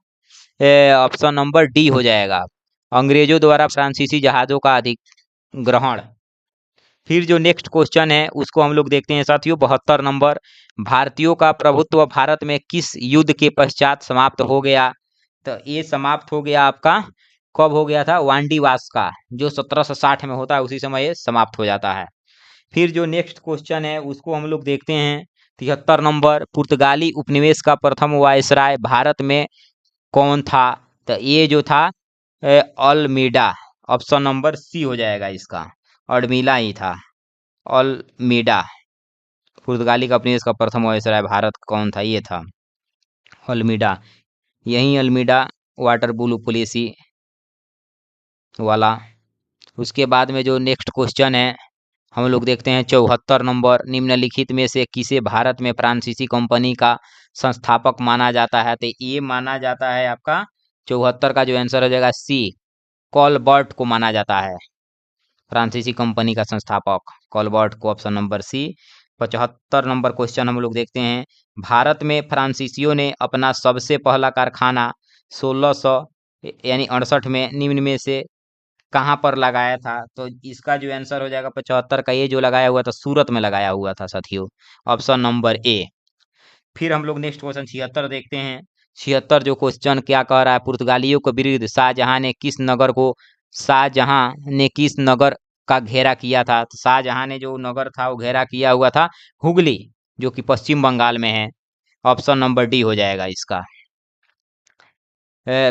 ऑप्शन नंबर डी हो जाएगा, अंग्रेजों द्वारा फ्रांसीसी जहाजों का अधिग्रहण। फिर जो नेक्स्ट क्वेश्चन है उसको हम लोग देखते हैं साथियों, 72 नंबर, भारतीयों का प्रभुत्व भारत में किस युद्ध के पश्चात समाप्त हो गया? तो ये समाप्त हो गया आपका, कब हो गया था? वांडीवास का, जो 1760 में होता है उसी समय ये समाप्त हो जाता है। फिर जो नेक्स्ट क्वेश्चन है उसको हम लोग देखते हैं 73 नंबर, पुर्तगाली उपनिवेश का प्रथम वायसराय भारत में कौन था? तो ये जो था अल्मीडा, ऑप्शन नंबर सी हो जाएगा इसका, अल्मीडा ही था, अल्मीडा। पुर्तगाली का उपनिवेश का प्रथम वायसराय भारत कौन था? ये था अल्मीडा, यही अल्मीडा वाटर बुल पुलिसी वाला। उसके बाद में जो नेक्स्ट क्वेश्चन है हम लोग देखते हैं 74 नंबर, निम्नलिखित में से किसे भारत में फ्रांसीसी कंपनी का संस्थापक माना जाता है? तो ये माना जाता है आपका 74 का जो आंसर हो जाएगा सी, कॉलबर्ट को माना जाता है फ्रांसीसी कंपनी का संस्थापक, कॉलबर्ट को, option number C. 75 number question हम लोग देखते हैं, भारत में फ्रांसीसियों ने अपना सबसे पहला कारखाना 1600 यानी 68 में निम्न में से कहाँ पर लगाया था? तो इसका जो आंसर हो जाएगा 75 का, ये जो लगाया हुआ था सूरत में लगाया हुआ था साथियों, ऑप्शन नंबर ए। फिर हम लोग नेक्स्ट क्वेश्चन 76 देखते हैं। 76 जो क्वेश्चन क्या कह रहा है, पुर्तगालियों के विरुद्ध शाहजहां ने किस नगर का घेरा किया था? तो शाहजहां ने जो नगर था वो घेरा किया हुआ था हुगली, जो कि पश्चिम बंगाल में है, ऑप्शन नंबर डी हो जाएगा इसका।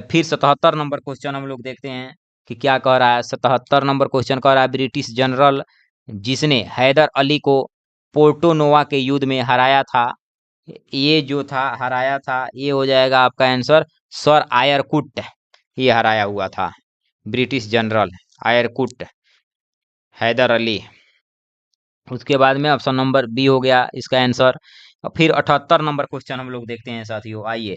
फिर 77 नंबर क्वेश्चन हम लोग देखते हैं कि क्या कह रहा है। 77 नंबर क्वेश्चन कह रहा है, ब्रिटिश जनरल जिसने हैदर अली को पोर्टो नोवा के युद्ध में हराया था, ये जो था हराया था, ये हो जाएगा आपका आंसर सर आयरकुट, ये हराया हुआ था ब्रिटिश जनरल आयरकुट, हैदर अली। उसके बाद में ऑप्शन नंबर बी हो गया इसका आंसर। फिर 78 नंबर क्वेश्चन हम लोग देखते हैं साथियों, आइए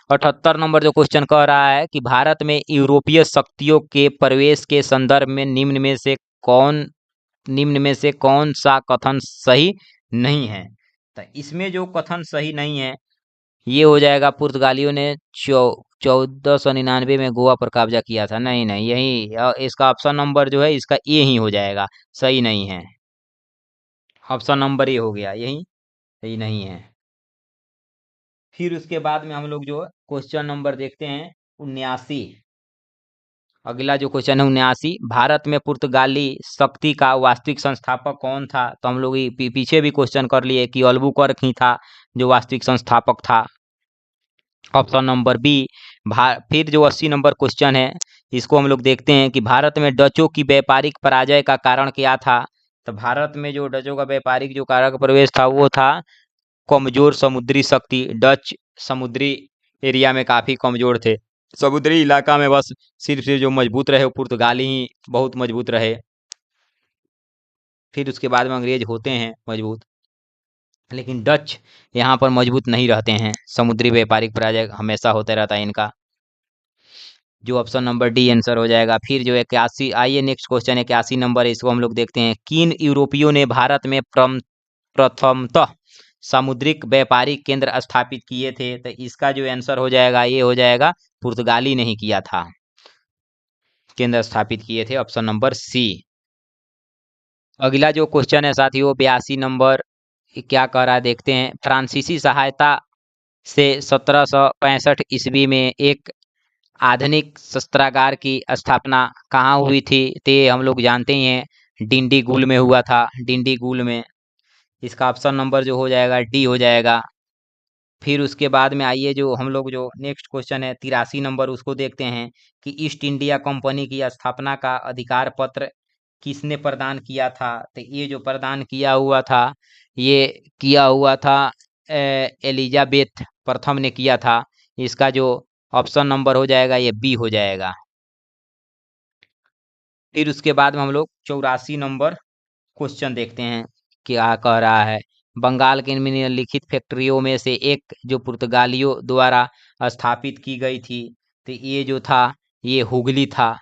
78 नंबर जो क्वेश्चन कह रहा है कि भारत में यूरोपीय शक्तियों के प्रवेश के संदर्भ में निम्न में से कौन सा कथन सही नहीं है? तो इसमें जो कथन सही नहीं है ये हो जाएगा, पुर्तगालियों ने 1499 में गोवा पर कब्जा किया था। नहीं नहीं, यही इसका ऑप्शन नंबर जो है इसका ये ही हो जाएगा, सही नहीं है, ऑप्शन नंबर ये हो गया, यही सही नहीं है। फिर उसके बाद में हम लोग जो क्वेश्चन नंबर देखते हैं 79, अगला जो क्वेश्चन है 79, भारत में पुर्तगाली शक्ति का वास्तविक संस्थापक कौन था? तो हम लोग पीछे भी क्वेश्चन कर लिए कि अल्बुकर्क ही था जो वास्तविक संस्थापक था, ऑप्शन नंबर बी। फिर जो 80 नंबर क्वेश्चन है इसको हम लोग देखते हैं कि भारत में डचों की व्यापारिक पराजय का कारण क्या था? तो भारत में जो डचों का व्यापारिक जो कारक प्रवेश था वो था कमजोर समुद्री शक्ति, डच समुद्री एरिया में काफी कमजोर थे, समुद्री इलाका में बस सिर्फ जो मजबूत रहे वो पुर्तगाली ही बहुत मजबूत रहे। फिर उसके बाद में अंग्रेज होते हैं मजबूत, लेकिन डच यहाँ पर मजबूत नहीं रहते हैं, समुद्री व्यापारिक पराजय हमेशा होता रहता है इनका, जो ऑप्शन नंबर डी आंसर हो जाएगा। फिर जो 81, आइए नेक्स्ट क्वेश्चन 81 नंबर, इसको हम लोग देखते हैं, किन यूरोपियों ने भारत में प्रथमतः सामुद्रिक व्यापारिक केंद्र स्थापित किए थे? तो इसका जो आंसर हो जाएगा ये हो जाएगा, पुर्तगाली ने ही किया था, केंद्र स्थापित किए थे, ऑप्शन नंबर सी। अगला जो क्वेश्चन है साथियों 82 नंबर, क्या कह रहा है देखते हैं, फ्रांसीसी सहायता से 1765 ईस्वी में एक आधुनिक शस्त्रागार की स्थापना कहाँ हुई थी? ते हम लोग जानते ही हैं, डिंडीगुल में हुआ था, डिंडीगुल में। इसका ऑप्शन नंबर जो हो जाएगा डी हो जाएगा। फिर उसके बाद में आइए जो हम लोग जो नेक्स्ट क्वेश्चन है 83 नंबर, उसको देखते हैं कि ईस्ट इंडिया कंपनी की स्थापना का अधिकार पत्र किसने प्रदान किया था? तो ये जो प्रदान किया हुआ था, ये किया हुआ था एलिजाबेथ प्रथम ने किया था। इसका जो ऑप्शन नंबर हो जाएगा ये बी हो जाएगा। फिर उसके बाद में हम लोग 84 नंबर क्वेश्चन देखते हैं क्या कह रहा है। बंगाल के निम्नलिखित फैक्ट्रियों में से एक जो पुर्तगालियों द्वारा स्थापित की गई थी, तो ये जो था ये हुगली था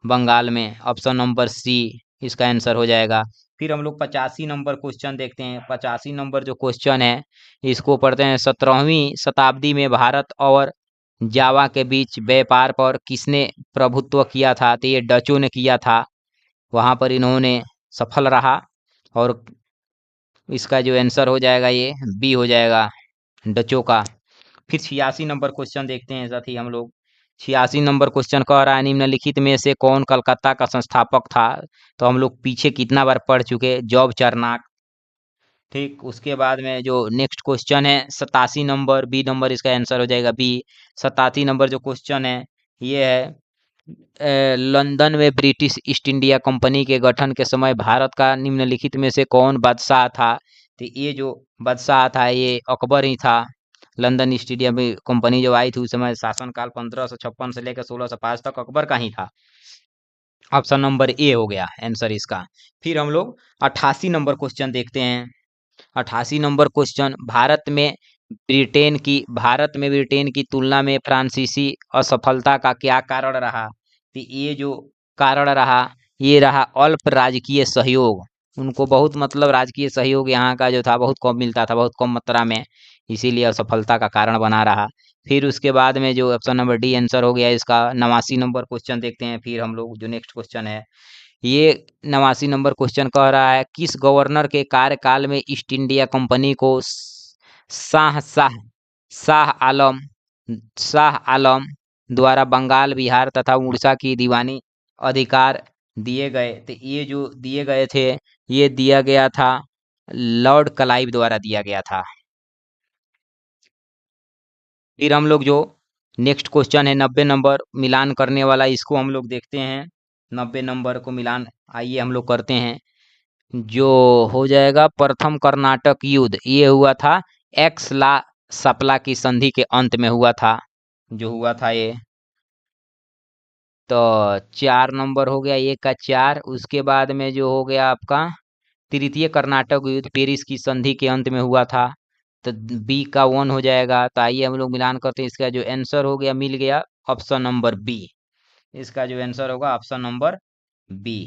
बंगाल में। ऑप्शन नंबर सी इसका आंसर हो जाएगा। फिर हम लोग 85 नंबर क्वेश्चन देखते हैं। 85 नंबर जो क्वेश्चन है इसको पढ़ते हैं। 17वीं शताब्दी में भारत और जावा के बीच व्यापार पर किसने प्रभुत्व किया था? तो ये डचों ने किया था। वहाँ पर इन्होंने सफल रहा और इसका जो आंसर हो जाएगा ये बी हो जाएगा, डचों का। फिर 86 नंबर क्वेश्चन देखते हैं साथी हम लोग। 86 नंबर क्वेश्चन कह रहा है निम्नलिखित में से कौन कलकत्ता का संस्थापक था? तो हम लोग पीछे कितना बार पढ़ चुके, जॉब चार्नक। ठीक, उसके बाद में जो नेक्स्ट क्वेश्चन है 87 नंबर, बी नंबर इसका आंसर हो जाएगा बी। 87 नंबर जो क्वेश्चन है ये है लंदन में ब्रिटिश ईस्ट इंडिया कंपनी के गठन के समय भारत का निम्नलिखित में से कौन बादशाह था? तो ये जो बादशाह था ये अकबर ही था। लंदन ईस्ट इंडिया में कंपनी जो आई थी उस समय शासनकाल 1556 से लेकर 1605 तक अकबर का ही था। ऑप्शन नंबर ए हो गया आंसर इसका। फिर हम लोग 88 नंबर क्वेश्चन देखते हैं। 88 नंबर क्वेश्चन, भारत में ब्रिटेन की तुलना में फ्रांसीसी असफलता का क्या कारण रहा? तो ये जो कारण रहा ये रहा अल्प राजकीय सहयोग। उनको बहुत मतलब राजकीय सहयोग यहाँ का जो था बहुत कम मिलता था, बहुत कम मात्रा में, इसीलिए असफलता का कारण बना रहा। फिर उसके बाद में जो ऑप्शन नंबर डी आंसर हो गया इसका। 89 नंबर क्वेश्चन देखते हैं फिर हम लोग जो नेक्स्ट क्वेश्चन है ये। 89 नंबर क्वेश्चन कह रहा है किस गवर्नर के कार्यकाल में ईस्ट इंडिया कंपनी को शाह शाह शाह आलम शाह आलम द्वारा बंगाल, बिहार तथा उड़ीसा की दीवानी अधिकार दिए गए? तो ये जो दिए गए थे ये दिया गया था लॉर्ड क्लाइव द्वारा दिया गया था। फिर हम लोग जो नेक्स्ट क्वेश्चन है 90 नंबर मिलान करने वाला, इसको हम लोग देखते हैं। 90 नंबर को मिलान आइए हम लोग करते हैं। जो हो जाएगा प्रथम कर्नाटक युद्ध ये हुआ था एक्स ला सपला की संधि के अंत में हुआ था, जो हुआ था ये। तो 4 नंबर हो गया, एक का 4। उसके बाद में जो हो गया आपका तृतीय कर्नाटक युद्ध पेरिस की संधि के अंत में हुआ था, तो बी का 1 हो जाएगा। तो आइए हम लोग मिलान करते हैं। इसका जो आंसर हो गया मिल गया ऑप्शन नंबर बी। इसका जो आंसर होगा ऑप्शन नंबर बी।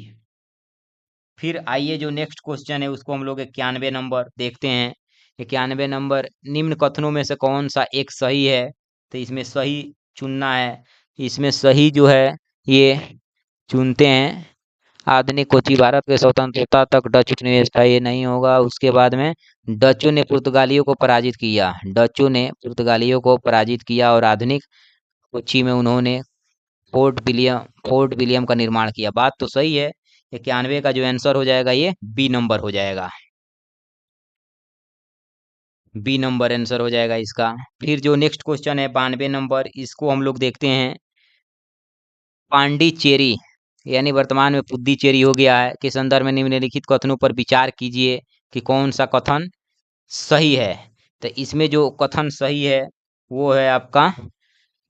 फिर आइए जो नेक्स्ट क्वेश्चन है उसको हम लोग 91 नंबर देखते हैं। 91 नंबर, निम्न कथनों में से कौन सा एक सही है? तो इसमें सही चुनना है। इसमें सही जो है ये चुनते हैं। आधुनिक कोची भारत के स्वतंत्रता तक डच उपनिवेश था, ये नहीं होगा। उसके बाद में डचों ने पुर्तगालियों को पराजित किया, डचों ने पुर्तगालियों को पराजित किया और आधुनिक कोची में उन्होंने फोर्ट विलियम का निर्माण किया। बात तो सही है। 91 का जो आंसर हो जाएगा ये बी नंबर हो जाएगा, बी नंबर आंसर हो जाएगा इसका। फिर जो नेक्स्ट क्वेश्चन है 92 नंबर, इसको हम लोग देखते हैं। पांडिचेरी यानी वर्तमान में पुद्दुचेरी हो गया है के संदर्भ में निम्नलिखित कथनों पर विचार कीजिए कि कौन सा कथन सही है? तो इसमें जो कथन सही है वो है आपका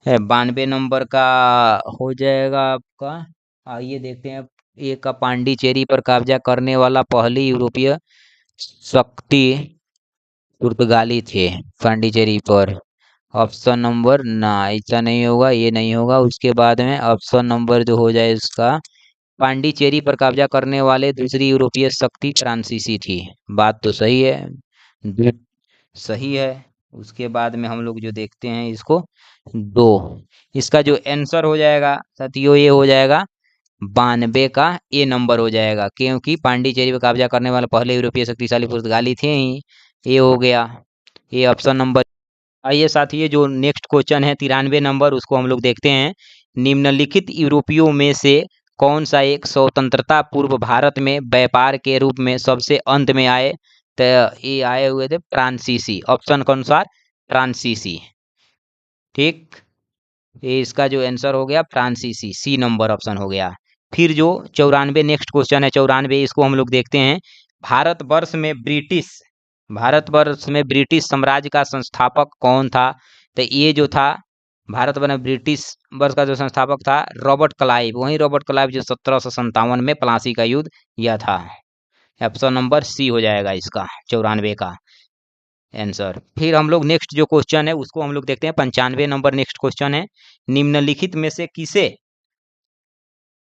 92 नंबर का हो जाएगा आपका। आइए देखते हैं। एक का पांडिचेरी पर कब्जा करने वाला पहली यूरोपीय शक्ति पुर्तगाली थे पांडिचेरी पर। ऑप्शन नंबर ना, ऐसा नहीं होगा, ये नहीं होगा। उसके बाद में ऑप्शन नंबर जो हो जाए इसका, पांडिचेरी पर कब्जा करने वाले दूसरी यूरोपीय शक्ति फ्रांसीसी थी। बात तो सही है, दो सही है। उसके बाद में हम लोग जो देखते हैं इसको दो, इसका जो आंसर हो जाएगा साथियों ये हो जाएगा 92 का ए नंबर हो जाएगा, क्योंकि पांडिचेरी पर कब्जा करने वाले पहले यूरोपीय शक्तिशाली पुर्तगाली थे ही। ये हो गया, ये ऑप्शन नंबर आइए साथियों, जो नेक्स्ट क्वेश्चन है 93 नंबर, उसको हम लोग देखते हैं। निम्नलिखित यूरोपियों में से कौन सा एक स्वतंत्रता पूर्व भारत में व्यापार के रूप में सबसे अंत में आए? तो ये आए हुए थे फ्रांसीसी, ऑप्शन के अनुसार फ्रांसीसी। ठीक, ये इसका जो आंसर हो गया फ्रांसीसी, सी नंबर ऑप्शन हो गया। फिर जो 94 नेक्स्ट क्वेश्चन है 94, इसको हम लोग देखते हैं। भारतवर्ष में ब्रिटिश साम्राज्य का संस्थापक कौन था? तो ये जो था भारतवर्ष में ब्रिटिश वर्ष का जो संस्थापक था रॉबर्ट क्लाइव, वही रॉबर्ट क्लाइव जो 1757 में प्लासी का युद्ध किया था। ऑप्शन नंबर सी हो जाएगा इसका 94 का आंसर। फिर हम लोग नेक्स्ट जो क्वेश्चन है उसको हम लोग देखते हैं। 95 नंबर नेक्स्ट क्वेश्चन है। निम्नलिखित में से किसे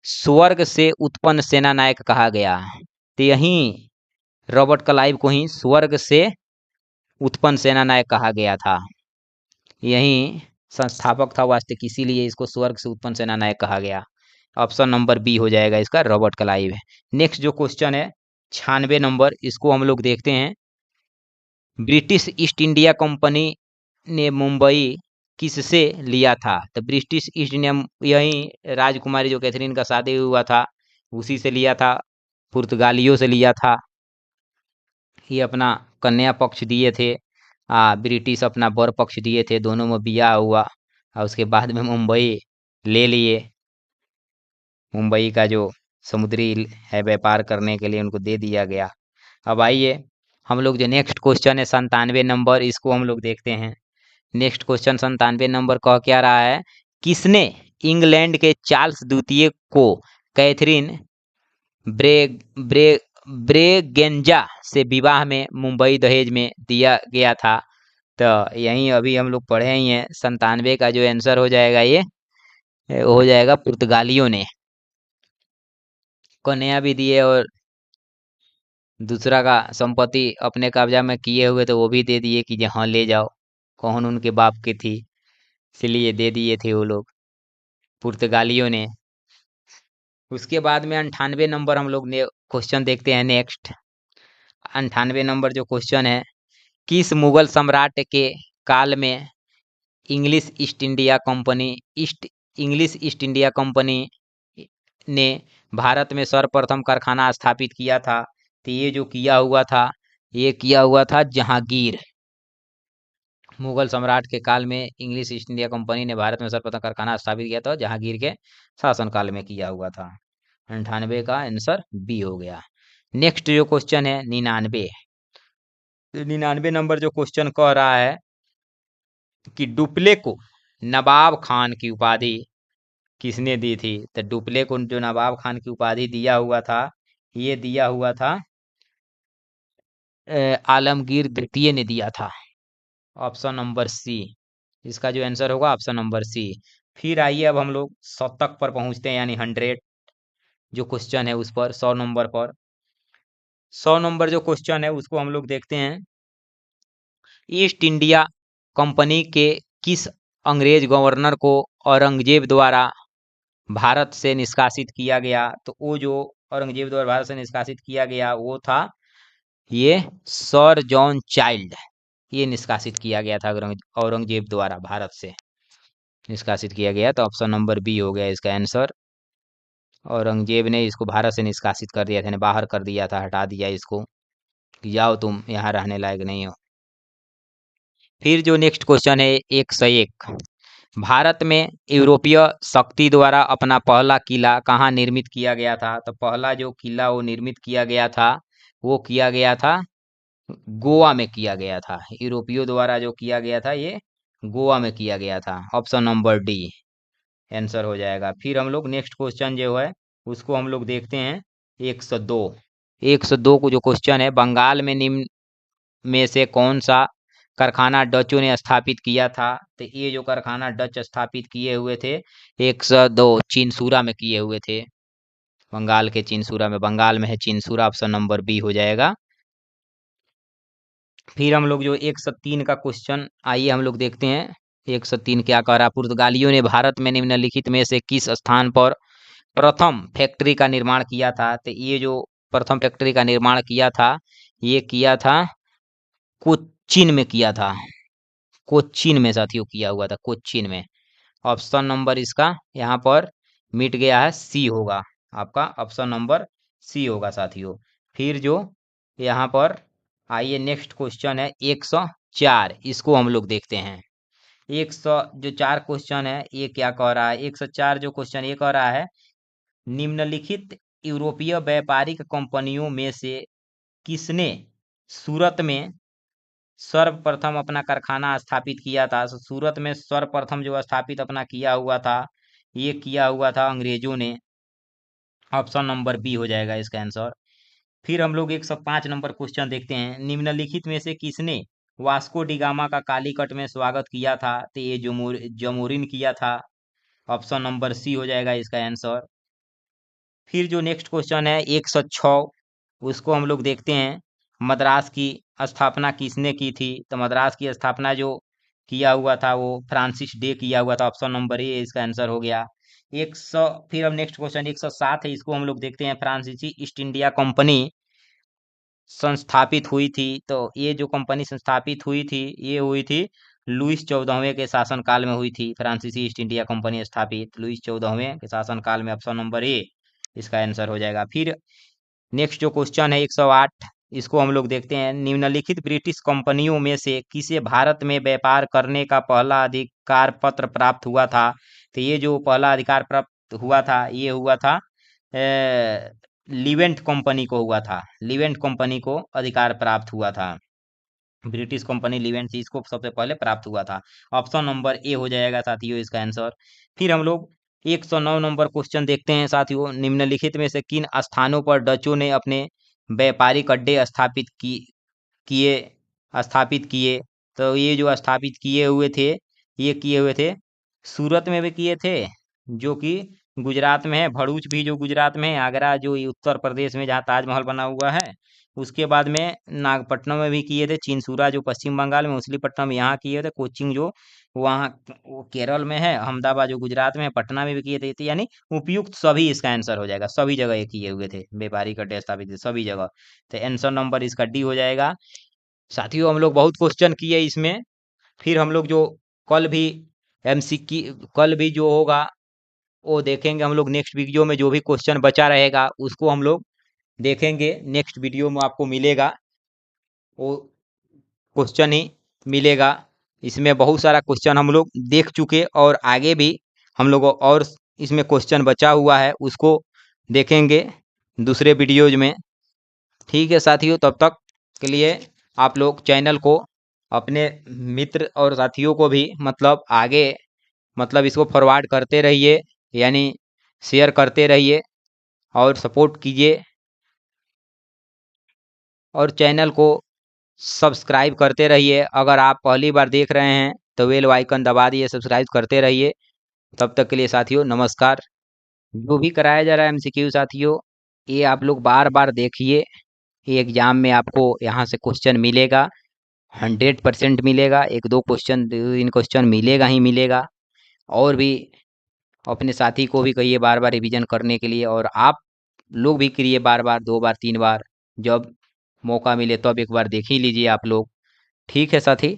स्वर्ग से उत्पन्न सेना नायक कहा गया? तो यही रॉबर्ट क्लाइव को ही स्वर्ग से उत्पन्न सेना नायक कहा गया था। यही संस्थापक था वास्तविक, इसीलिए इसको स्वर्ग से उत्पन्न सेना नायक कहा गया। ऑप्शन नंबर बी हो जाएगा इसका, रॉबर्ट क्लाइव। नेक्स्ट जो क्वेश्चन है 96 नंबर, इसको हम लोग देखते हैं। ब्रिटिश ईस्ट इंडिया कंपनी ने मुंबई किससे लिया था? तो ब्रिटिश ईस्ट इंडिया, यही राजकुमारी जो कैथरीन का शादी हुआ था उसी से लिया था, पुर्तगालियों से लिया था। ये अपना कन्या पक्ष दिए थे, ब्रिटिश अपना वर पक्ष दिए थे, दोनों में बियाह हुआ और उसके बाद में मुंबई ले लिए। मुंबई का जो समुद्री है व्यापार करने के लिए उनको दे दिया गया। अब आइए हम लोग जो नेक्स्ट क्वेश्चन है 97 नंबर, इसको हम लोग देखते हैं। नेक्स्ट क्वेश्चन 97 नंबर कह क्या रहा है? किसने इंग्लैंड के चार्ल्स द्वितीय को कैथरीन ब्रे ब्रे ब्रेगेंजा से विवाह में मुंबई दहेज में दिया गया था? तो यहीं अभी हम लोग पढ़े ही हैं, 97 का जो आंसर हो जाएगा ये हो जाएगा पुर्तगालियों ने कन्या भी दिए और दूसरा का संपत्ति अपने कब्जा में किए हुए तो वो भी दे दिए कि हाँ ले जाओ, कौन उनके बाप की थी, इसलिए दे दिए थे वो लोग पुर्तगालियों ने। उसके बाद में 98 नंबर हम लोग ने क्वेश्चन देखते हैं। नेक्स्ट 98 नंबर जो क्वेश्चन है, किस मुगल सम्राट के काल में इंग्लिश ईस्ट इंडिया कंपनी ने भारत में सर्वप्रथम कारखाना स्थापित किया था? तो ये जो किया हुआ था, ये किया हुआ था जहांगीर। मुगल सम्राट के काल में इंग्लिश ईस्ट इंडिया कंपनी ने भारत में सर्वप्रथम कारखाना स्थापित किया था, जहांगीर के शासनकाल में किया हुआ था। 98 का आंसर बी हो गया। नेक्स्ट जो क्वेश्चन है 99 नंबर जो क्वेश्चन कह रहा है कि डुप्ले को नवाब खान की उपाधि किसने दी थी? तो डुप्ले को जो नवाब खान की उपाधि दिया हुआ था, ये दिया हुआ था आलमगीर द्वितीय ने दिया था। ऑप्शन नंबर सी, इसका जो आंसर होगा ऑप्शन नंबर सी। फिर आइए अब हम लोग 100 पर पहुंचते हैं, यानी 100 जो क्वेश्चन है उस पर, 100 नंबर पर। 100 नंबर जो क्वेश्चन है उसको हम लोग देखते हैं। ईस्ट इंडिया कंपनी के किस अंग्रेज गवर्नर को औरंगजेब द्वारा भारत से निष्कासित किया गया? तो वो जो औरंगजेब द्वारा भारत से निष्कासित किया गया वो था ये सर जॉन चाइल्ड, ये निष्कासित किया गया था औरंगजेब द्वारा भारत से निष्कासित किया गया। तो ऑप्शन नंबर बी हो गया इसका आंसर। औरंगजेब ने इसको भारत से निष्कासित कर दिया था, बाहर कर दिया था, हटा दिया इसको कि जाओ तुम यहाँ रहने लायक नहीं हो। फिर जो नेक्स्ट क्वेश्चन है 101, भारत में यूरोपीय शक्ति द्वारा अपना पहला किला कहाँ निर्मित किया गया था? तो पहला जो किला वो निर्मित किया गया था वो किया गया था गोवा में किया गया था। यूरोपियों द्वारा जो किया गया था ये गोवा में किया गया था। ऑप्शन नंबर डी आंसर हो जाएगा। फिर हम लोग नेक्स्ट क्वेश्चन जो है उसको हम लोग देखते हैं 102। 102 को जो क्वेश्चन है, बंगाल में निम्न में से कौन सा कारखाना डचों ने स्थापित किया था? तो ये जो कारखाना डच स्थापित किए हुए थे 102 चिनसूरा में किए हुए थे, बंगाल के चिनसूरा में, बंगाल में है चिनसूरा। ऑप्शन नंबर बी हो जाएगा। फिर हम लोग जो 103 का क्वेश्चन, आइए हम लोग देखते हैं 103 क्या कह रहा। पुर्तगालियों ने भारत में निम्नलिखित में से किस स्थान पर प्रथम फैक्ट्री का निर्माण किया था? तो ये जो प्रथम फैक्ट्री का निर्माण किया था ये किया था कोच्चिन में किया था। कोच्चिन में साथियों किया हुआ था, कोच्चिन में। ऑप्शन नंबर इसका यहाँ पर मिट गया है, सी होगा आपका, ऑप्शन नंबर सी होगा साथियों। फिर जो यहाँ पर आइए नेक्स्ट क्वेश्चन है 104, इसको हम लोग देखते हैं। 104 क्वेश्चन है, ये क्या कह रहा है? 104 जो क्वेश्चन ये कह रहा है, निम्नलिखित यूरोपीय व्यापारिक कंपनियों में से किसने सूरत में सर्वप्रथम अपना कारखाना स्थापित किया था? सूरत में सर्वप्रथम जो स्थापित अपना किया हुआ था, ये किया हुआ था अंग्रेजों ने। ऑप्शन नंबर बी हो जाएगा इसका आंसर। फिर हम लोग 105 नंबर क्वेश्चन देखते हैं, निम्नलिखित में से किसने वास्को डी गामा का कालीकट में स्वागत किया था? तो ये जमोरिन किया था। ऑप्शन नंबर सी हो जाएगा इसका आंसर। फिर जो नेक्स्ट क्वेश्चन है 106, उसको हम लोग देखते हैं, मद्रास की स्थापना किसने की थी? तो मद्रास की स्थापना जो किया हुआ था वो फ्रांसिस डे किया हुआ था। ऑप्शन नंबर ए इसका आंसर हो गया। 100, फिर अब नेक्स्ट क्वेश्चन 107 है, इसको हम लोग देखते हैं, फ्रांसीसी ईस्ट इंडिया कंपनी संस्थापित हुई थी। तो ये जो कंपनी संस्थापित हुई थी, ये हुई थी लुईस 14वें के शासनकाल में हुई थी। फ्रांसीसी ईस्ट इंडिया कंपनी स्थापित लुईस 14वें के शासनकाल में। ऑप्शन नंबर ए इसका आंसर हो जाएगा। फिर नेक्स्ट जो क्वेश्चन है 108, इसको हम लोग देखते हैं, निम्नलिखित ब्रिटिश कंपनियों में से किसे भारत में व्यापार करने का पहला अधिकार पत्र प्राप्त हुआ था? तो ये जो पहला अधिकार प्राप्त हुआ था, ये हुआ था लिवेंट कंपनी को हुआ था। लिवेंट कंपनी को अधिकार प्राप्त हुआ था, ब्रिटिश कंपनी लिवेंट थी, इसको सबसे पहले प्राप्त हुआ था। ऑप्शन नंबर ए हो जाएगा साथियों इसका आंसर। फिर हम लोग 109 नंबर क्वेश्चन देखते हैं साथियों, निम्नलिखित में से किन स्थानों पर डचों ने अपने व्यापारिक अड्डे स्थापित किए? तो ये जो स्थापित किए हुए थे, ये किए हुए थे सूरत में भी किए थे, जो कि गुजरात में है, भरूच भी जो गुजरात में है, आगरा जो ये उत्तर प्रदेश में जहाँ ताजमहल बना हुआ है, उसके बाद में नागपट्टनम में भी किए थे, चिनसुरा जो पश्चिम बंगाल में, मछलीपट्टनम यहाँ किए थे, कोचिंग जो वहाँ वो केरल में है, अहमदाबाद जो गुजरात में है, पटना में भी किए थे। तो यानी उपयुक्त सभी इसका आंसर हो जाएगा, सभी जगह ये किए हुए थे, व्यापारिक अड्डे स्थापित थे सभी जगह। तो आंसर नंबर इसका डी हो जाएगा। साथियों हम लोग बहुत क्वेश्चन किए इसमें। फिर हम लोग जो कल भी एमसीक्यू कल भी जो होगा वो देखेंगे हम लोग, नेक्स्ट वीडियो में जो भी क्वेश्चन बचा रहेगा उसको हम लोग देखेंगे, नेक्स्ट वीडियो में आपको मिलेगा वो क्वेश्चन ही मिलेगा। इसमें बहुत सारा क्वेश्चन हम लोग देख चुके और आगे भी हम लोग और इसमें क्वेश्चन बचा हुआ है, उसको देखेंगे दूसरे वीडियोज में। ठीक है साथियों, तब तक के लिए आप लोग चैनल को अपने मित्र और साथियों को भी मतलब आगे मतलब इसको फॉरवर्ड करते रहिए, यानी शेयर करते रहिए और सपोर्ट कीजिए, और चैनल को सब्सक्राइब करते रहिए। अगर आप पहली बार देख रहे हैं तो बेल आइकन दबा दिए, सब्सक्राइब करते रहिए। तब तक के लिए साथियों नमस्कार। जो भी कराया जा रहा है एमसीक्यू साथियों, ये आप लोग बार बार देखिए, ये एग्जाम में आपको यहाँ से क्वेश्चन मिलेगा, 100% मिलेगा। एक दो क्वेश्चन, 2-3 क्वेश्चन मिलेगा ही मिलेगा। और भी अपने साथी को भी कहिए बार बार रिवीजन करने के लिए, और आप लोग भी करिए बार बार, 2 बार 3 बार, जब मौका मिले तब एक बार देख ही लीजिए आप लोग। ठीक है साथी।